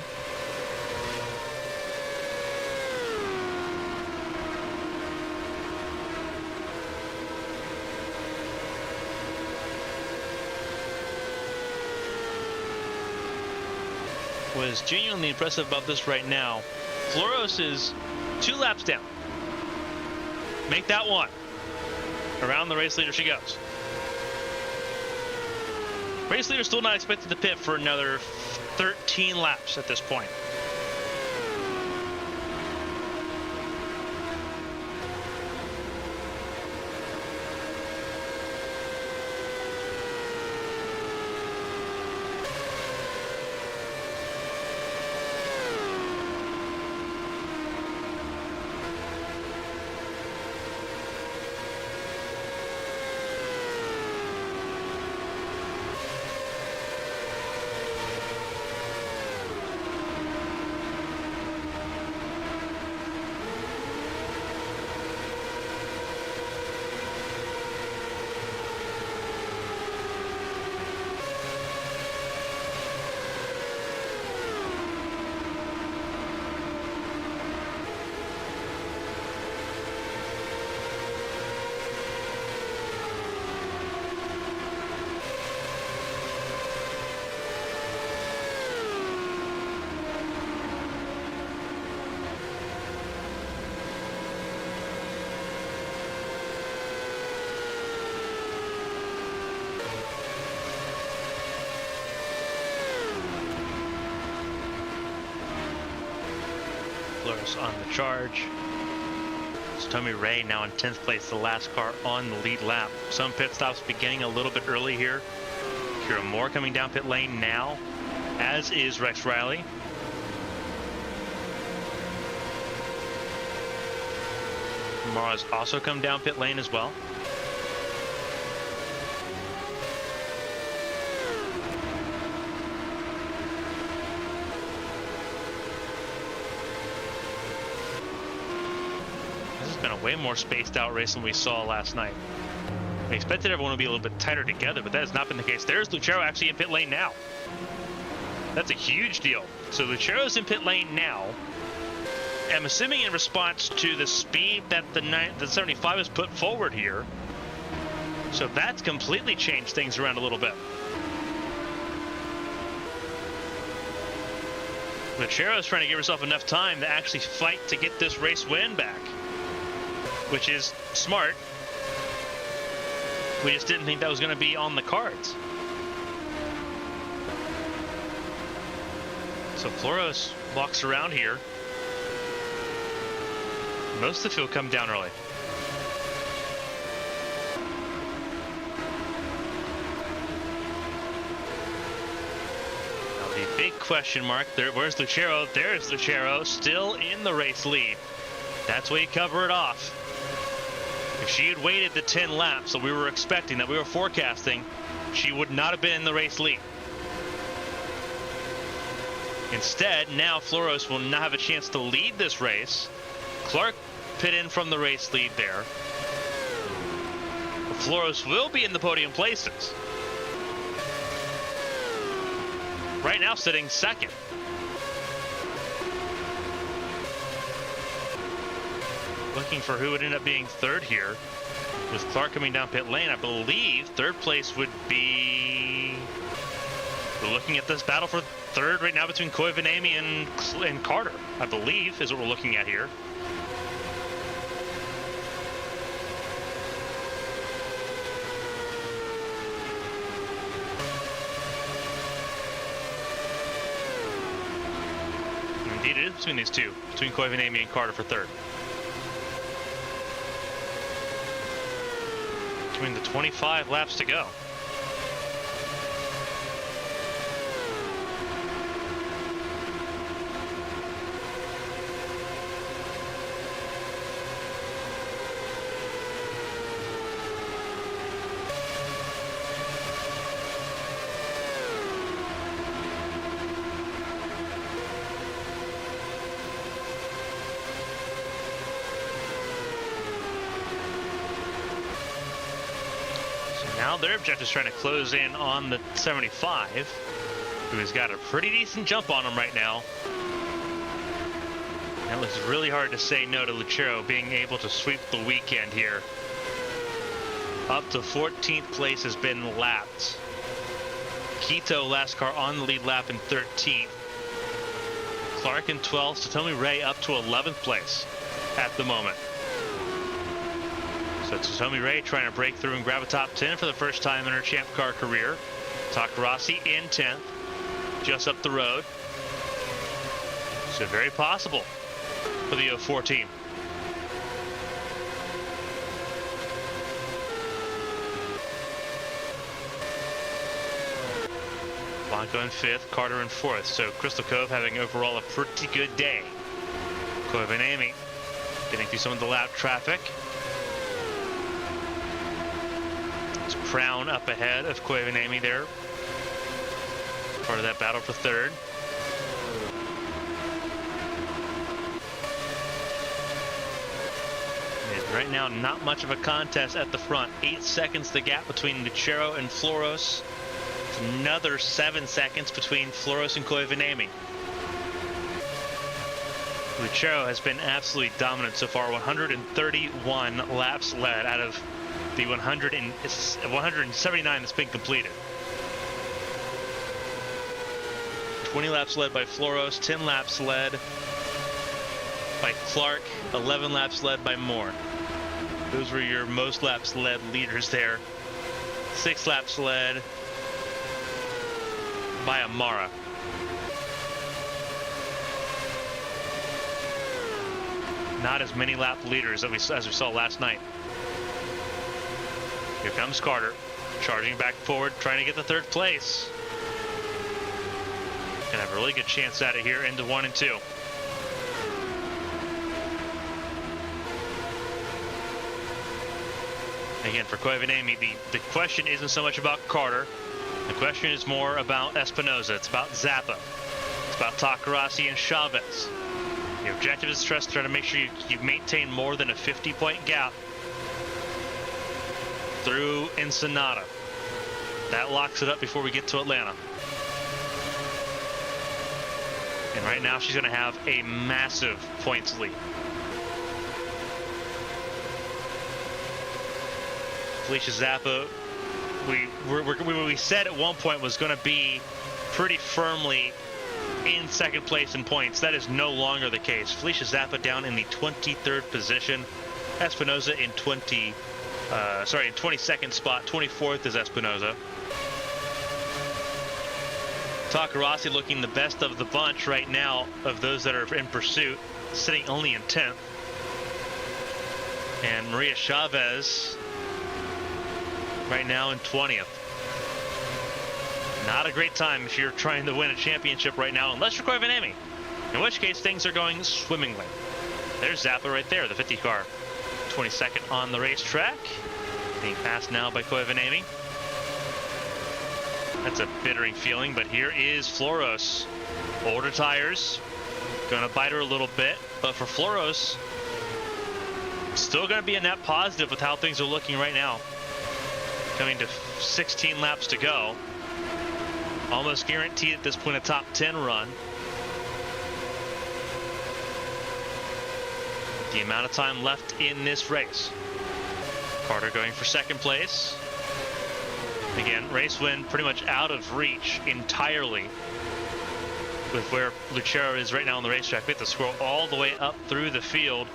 What is genuinely impressive about this right now, Floros is 2 laps down. Make that 1. Around the race leader she goes. Race leader still not expected to pit for another 13 laps at this point. On the charge. It's Tommy Ray now in 10th place, the last car on the lead lap. Some pit stops beginning a little bit early here. Kira Moore coming down pit lane now, as is Rex Riley. Mara's also come down pit lane as well. Way more spaced out race than we saw last night. We expected everyone to be a little bit tighter together, but that has not been the case. There's Lucero actually in pit lane now. That's a huge deal. So Lucero's in pit lane now. I'm assuming in response to the speed that the 75 has put forward here. So that's completely changed things around a little bit. Lucero's trying to give herself enough time to actually fight to get this race win back, which is smart. We just didn't think that was going to be on the cards. So Floros walks around here. Most of the field come down early. Now the big question mark there, where's Lucero? There's Lucero, still in the race lead. That's where you cover it off. If she had waited the 10 laps that we were expecting, that we were forecasting, she would not have been in the race lead. Instead, now Floros will not have a chance to lead this race. Clark pit in from the race lead there. But Floros will be in the podium places. Right now sitting second. Looking for who would end up being third here. With Clark coming down pit lane, I believe third place would be... We're looking at this battle for third right now between Koivu and Carter, I believe, is what we're looking at here. Indeed, it is between these two, between Koivu and Carter for third. Between the 25 laps to go. Now their objective is trying to close in on the 75, who has got a pretty decent jump on him right now. It was really hard to say no to Lucero being able to sweep the weekend here. Up to 14th place has been lapped. Quito, last car on the lead lap in 13th. Clark in 12th. Satomi Ray up to 11th place at the moment. So Satomi Ray trying to break through and grab a top 10 for the first time in her Champ Car career. Takarasi in 10th, just up the road. So very possible for the 04 team. Blanco in 5th, Carter in 4th. So Crystal Cove having overall a pretty good day. Cove and Amy getting through some of the lap traffic. It's Crown up ahead of Cove and Amy there. Part of that battle for 3rd. And right now, not much of a contest at the front. 8 seconds the gap between Lucero and Floros. Another 7 seconds between Floros and Koivanemi. Lucero has been absolutely dominant so far. 131 laps led out of the 179 that's been completed. 20 laps led by Floros, 10 laps led by Clark, 11 laps led by Moore. Those were your most laps led leaders there. 6 laps led by Amara. Not as many lap leaders as we saw last night. Here comes Carter, charging back forward, trying to get the 3rd place. Gonna have a really good chance at it here into 1 and 2. Again, for Koivanemi, the question isn't so much about Carter. The question is more about Espinoza. It's about Zappa. It's about Takarasi and Chavez. The objective is to try to make sure you maintain more than a 50-point gap through Ensenada. That locks it up before we get to Atlanta. And right now she's going to have a massive points lead. Felicia Zappa, we said at one point was going to be pretty firmly in 2nd place in points. That is no longer the case. Felicia Zappa down in the 23rd position. Espinoza in 22nd spot. 24th is Espinoza. Takarasi looking the best of the bunch right now of those that are in pursuit, sitting only in 10th. And Maria Chavez right now in 20th. Not a great time if you're trying to win a championship right now, unless you're Koivanemi, in which case things are going swimmingly. There's Zappa right there, the 50 car. 22nd on the racetrack. Being passed now by Koivanemi. That's a bittering feeling, but here is Floros. Older tires. Gonna bite her a little bit, but for Floros, still gonna be a net positive with how things are looking right now. Coming to 16 laps to go. Almost guaranteed at this point a top 10 run. The amount of time left in this race. Carter going for 2nd place. Again, race win pretty much out of reach entirely with where Lucero is right now on the racetrack. We have to scroll all the way up through the field.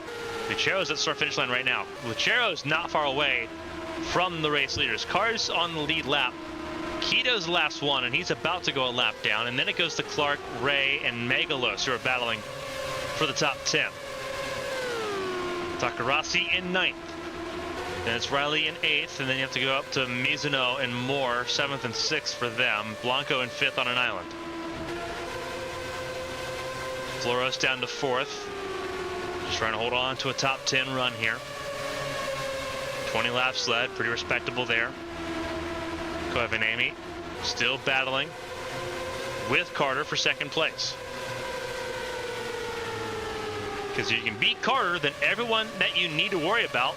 Lucero's at start finish line right now. Lucero's not far away from the race leaders. Car's on the lead lap. Quito's the last one, and he's about to go a lap down. And then it goes to Clark, Ray, and Megalos, who are battling for the top 10. Takarasi in 9th. Then it's Riley in 8th, and then you have to go up to Mizuno and Moore, 7th and 6th for them. Blanco in 5th on an island. Floros down to 4th. Just trying to hold on to a top 10 run here. 20 laps led, pretty respectable there. Koivanemi still battling with Carter for 2nd place. Because if you can beat Carter, then everyone that you need to worry about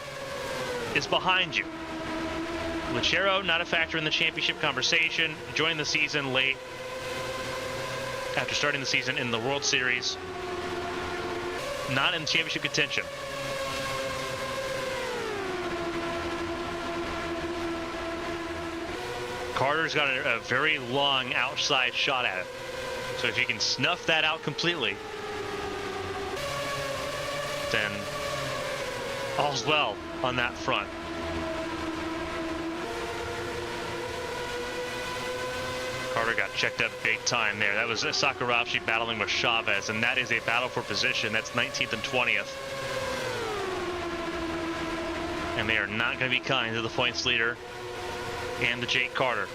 is behind you. Lucero, not a factor in the championship conversation, joined the season late after starting the season in the World Series. Not in championship contention. Carter's got a very long outside shot at it. So if you can snuff that out completely, then all's well on that front. Carter got checked up big time there. That was Sakurashi battling with Chavez, and that is a battle for position. That's 19th and 20th. And they are not going to be kind to the points leader and the Jake Carter.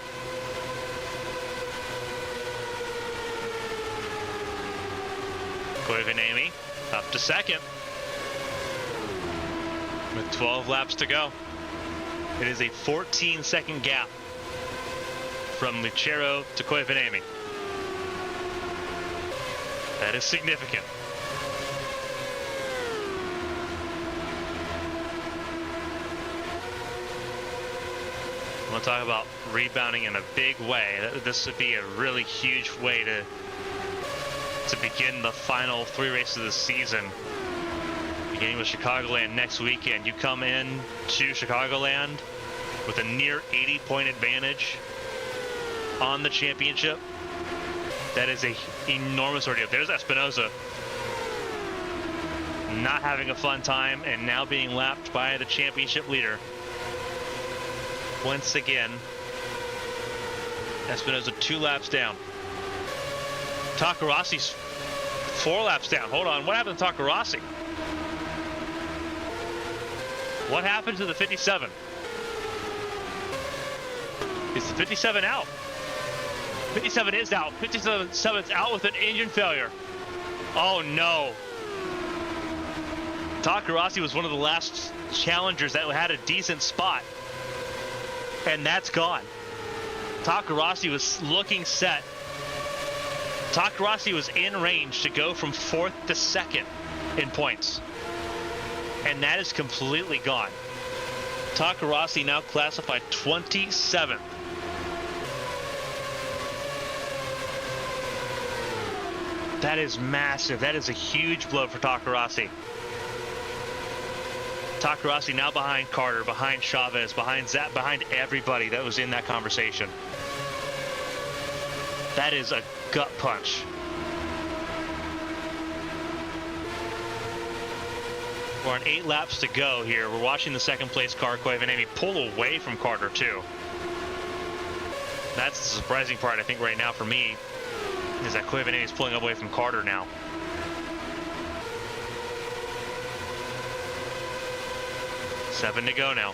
Koivu up to second with 12 laps to go. It is a 14-second gap from Lucero to Koivu. That is significant. I want to talk about rebounding in a big way. This would be a really huge way to begin the final 3 races of the season. Beginning with Chicagoland next weekend. You come in to Chicagoland with a near 80-point advantage on the championship. That is a enormous ordeal. There's Espinosa not having a fun time and now being lapped by the championship leader. Once again, Espinosa 2 laps down. Takarasi's 4 laps down. Hold on, what happened to Takarasi? What happened to the 57? Is the 57 out? 57 is out. 57's out with an engine failure. Oh no. Takarasi was one of the last challengers that had a decent spot. And that's gone. Takarasi was looking set. Takarasi was in range to go from 4th to 2nd in points. And that is completely gone. Takarasi now classified 27th. That is massive. That is a huge blow for Takarasi. Takarasi now behind Carter, behind Chavez, behind Zap, behind everybody that was in that conversation. That is a gut punch. We're on 8 laps to go here. We're watching the second place car, Koivu, pull away from Carter too. That's the surprising part, I think, right now for me, is that Koivu is pulling away from Carter now. Seven to go now.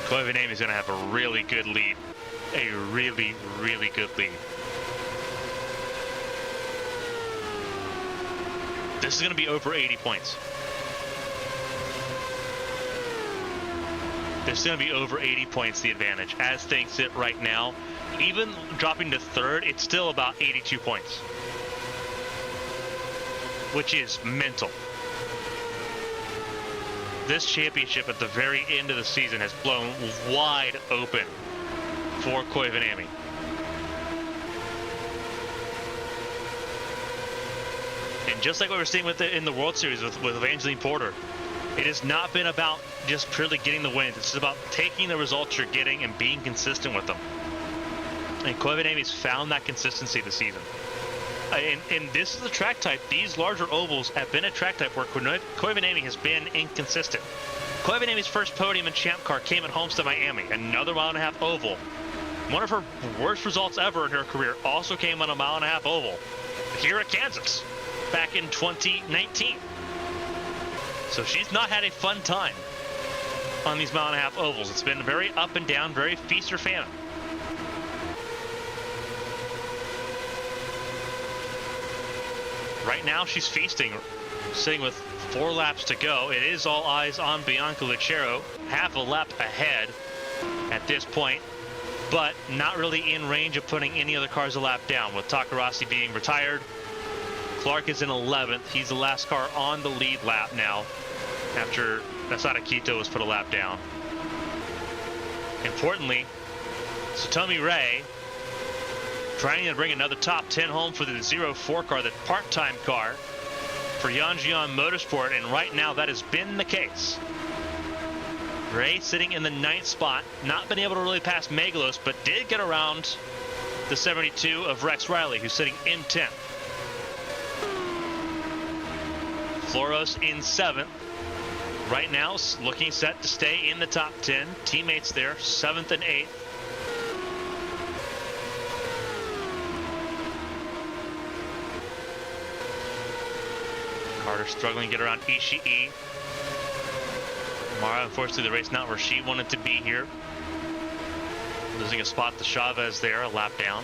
Koivu is going to have a really good lead. A really, really good lead. This is going to be over 80 points. This is going to be over 80 points, the advantage. As things sit right now, even dropping to 3rd, it's still about 82 points. Which is mental. This championship at the very end of the season has blown wide open for Koivu. And just like what we're seeing in the World Series with Evangeline Porter, it has not been about just purely getting the wins. It's about taking the results you're getting and being consistent with them. And Koivu has found that consistency this season. And this is the track type. These larger ovals have been a track type where Koivu has been inconsistent. Koivu's first podium in Champ Car came at Homestead, Miami, another 1.5 mile oval. One of her worst results ever in her career also came on a 1.5 mile oval here at Kansas back in 2019. So she's not had a fun time on these 1.5 mile ovals. It's been very up and down, very feast or famine. Right now she's feasting, sitting with 4 laps to go. It is all eyes on Bianca Lucero, half a lap ahead at this point, but not really in range of putting any other cars a lap down, with Takarasi being retired. Clark is in 11th. He's the last car on the lead lap now after Asada Quito was put a lap down. Importantly, Satomi Ray trying to bring another top 10 home for the 04 car, the part-time car for Yanjian Motorsport, and right now that has been the case. Ray sitting in the 9th spot, not been able to really pass Megalos, but did get around the 72 of Rex Riley, who's sitting in 10th. Floros in 7th. Right now, looking set to stay in the top 10. Teammates there, 7th and 8th. Carter struggling to get around Ishii. Mara, unfortunately, the race not where she wanted to be here. Losing a spot to Chavez there, a lap down.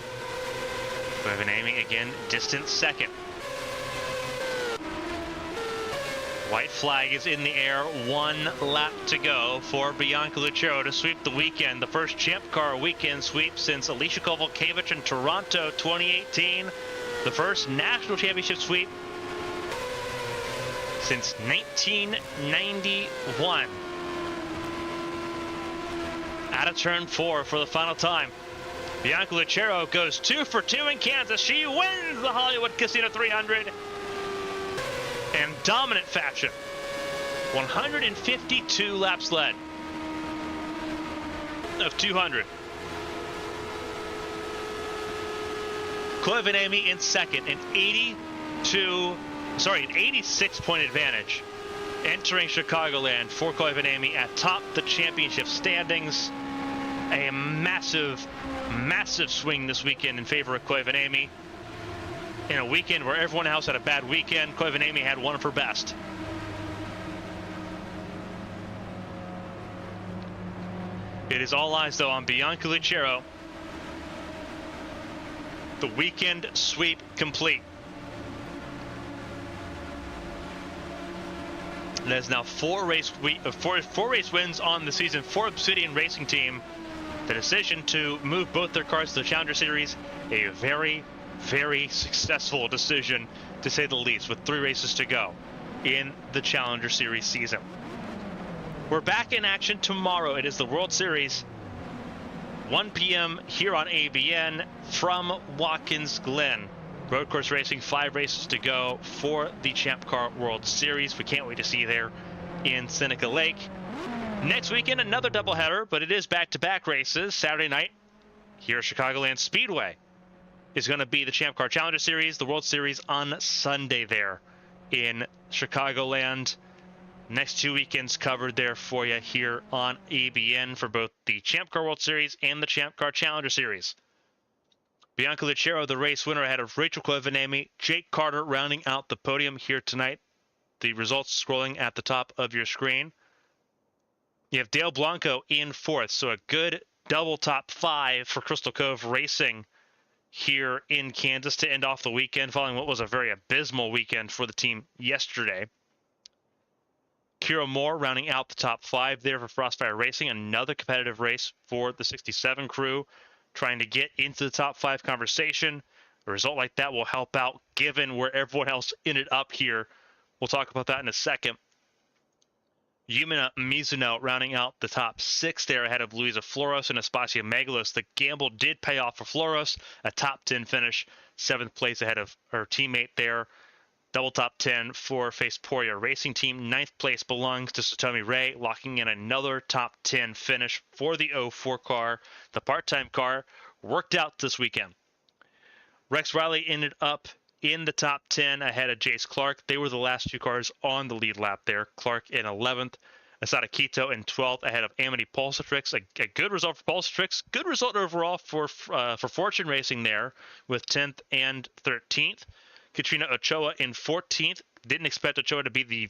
We have an aiming again, distant second. White flag is in the air, 1 lap to go for Bianca Lucero to sweep the weekend. The first Champ Car weekend sweep since Alicia Kovalkiewicz in Toronto 2018. The first national championship sweep since 1991. Out of turn 4 for the final time. Bianca Lucero goes 2 for 2 in Kansas. She wins the Hollywood Casino 300 in dominant fashion. 152 laps led of 200. Koivu in second, an 86-point advantage entering Chicagoland for Koivu atop the championship standings. A massive, massive swing this weekend in favor of Koivu. In a weekend where everyone else had a bad weekend, Koivu had one of her best. It is all eyes, though, on Bianca Lucero. The weekend sweep complete. There's now four race wins on the season for Obsidian Racing Team. The decision to move both their cars to the Challenger Series, a very, very successful decision, to say the least, with 3 races to go in the Challenger Series season. We're back in action tomorrow. It is the World Series, 1 p.m. here on ABN from Watkins Glen. Road course racing, 5 races to go for the Champ Car World Series. We can't wait to see you there in Seneca Lake. Next weekend, another doubleheader, but it is back-to-back races. Saturday night here at Chicagoland Speedway is going to be the Champ Car Challenger Series, the World Series on Sunday there in Chicagoland. Next 2 weekends covered there for you here on ABN for both the Champ Car World Series and the Champ Car Challenger Series. Bianca Lucero, the race winner, ahead of Rachel Koivu. Jake Carter rounding out the podium here tonight. The results scrolling at the top of your screen. You have Dale Blanco in 4th, so a good double top 5 for Crystal Cove Racing here in Kansas to end off the weekend, following what was a very abysmal weekend for the team yesterday. Kira Moore rounding out the top 5 there for Frostfire Racing. Another competitive race for the 67 crew, trying to get into the top 5 conversation. A result like that will help out given where everyone else ended up here. We'll talk about that in a second. Yumina Mizuno rounding out the top 6 there ahead of Luisa Floros and Aspasia Megalos. The gamble did pay off for Floros, a top 10 finish, 7th place ahead of her teammate there. Double top 10 for Faceporia Racing Team. 9th place belongs to Satomi Ray, locking in another top 10 finish for the 04 car. The part-time car worked out this weekend. Rex Riley ended up in the top 10 ahead of Jace Clark. They were the last 2 cars on the lead lap there. Clark in 11th. Asada Quito in 12th ahead of Amity Pulsatrix. A good result for Pulsatrix. Good result overall for Fortune Racing there with 10th and 13th. Katrina Ochoa in 14th. Didn't expect Ochoa to be the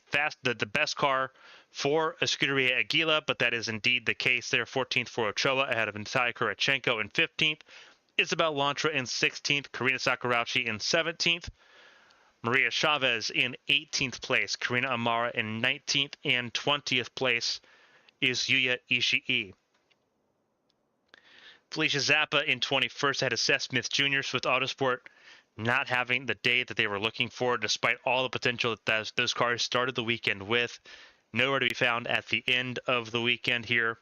best car for Escuderia Aguila, but that is indeed the case there. 14th for Ochoa ahead of Natalia Kurachenko in 15th. Isabel Lantra in 16th. Karina Sakurauchi in 17th. Maria Chavez in 18th place. Karina Amara in 19th. And 20th place is Yuya Ishii. Felicia Zappa in 21st ahead of Seth Smith Jr. Swift Autosport not having the day that they were looking for, despite all the potential that those cars started the weekend with. nowhere to be found at the end of the weekend here.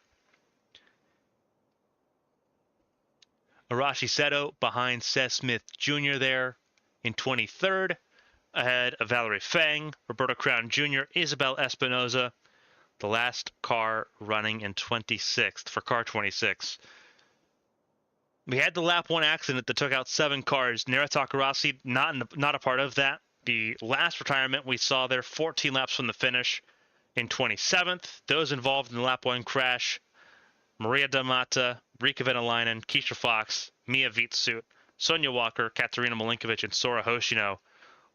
Arashi Seto behind Seth Smith Jr. there in 23rd, ahead of Valerie Fang, Roberto Crown Jr., Isabel Espinoza, the last car running in 26th for car 26. We had the lap 1 accident that took out 7 cars. Nara Takarasi not a part of that. The last retirement we saw there, 14 laps from the finish in 27th. Those involved in the lap 1 crash, Maria Damata, Rika Venalainen, Keisha Fox, Mia Vitsut, Sonia Walker, Katerina Malinkovic, and Sora Hoshino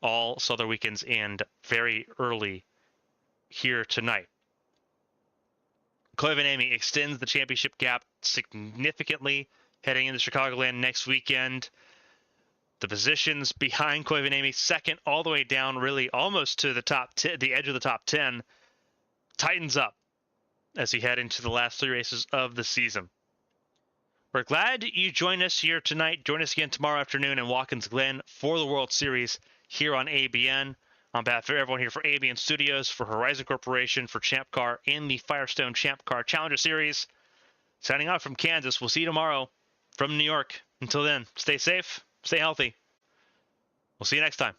all saw their weekends end very early here tonight. Koivu extends the championship gap significantly heading into Chicagoland next weekend. The positions behind Koivu, second all the way down, really almost to the top 10, the edge of the top 10, tightens up as we head into the last 3 races of the season. We're glad you joined us here tonight. Join us again tomorrow afternoon in Watkins Glen for the World Series here on ABN. On behalf of everyone here for ABN Studios, for Horizon Corporation, for Champ Car, in the Firestone Champ Car Challenger Series. Signing off from Kansas. We'll see you tomorrow from New York. Until then, stay safe, stay healthy. We'll see you next time.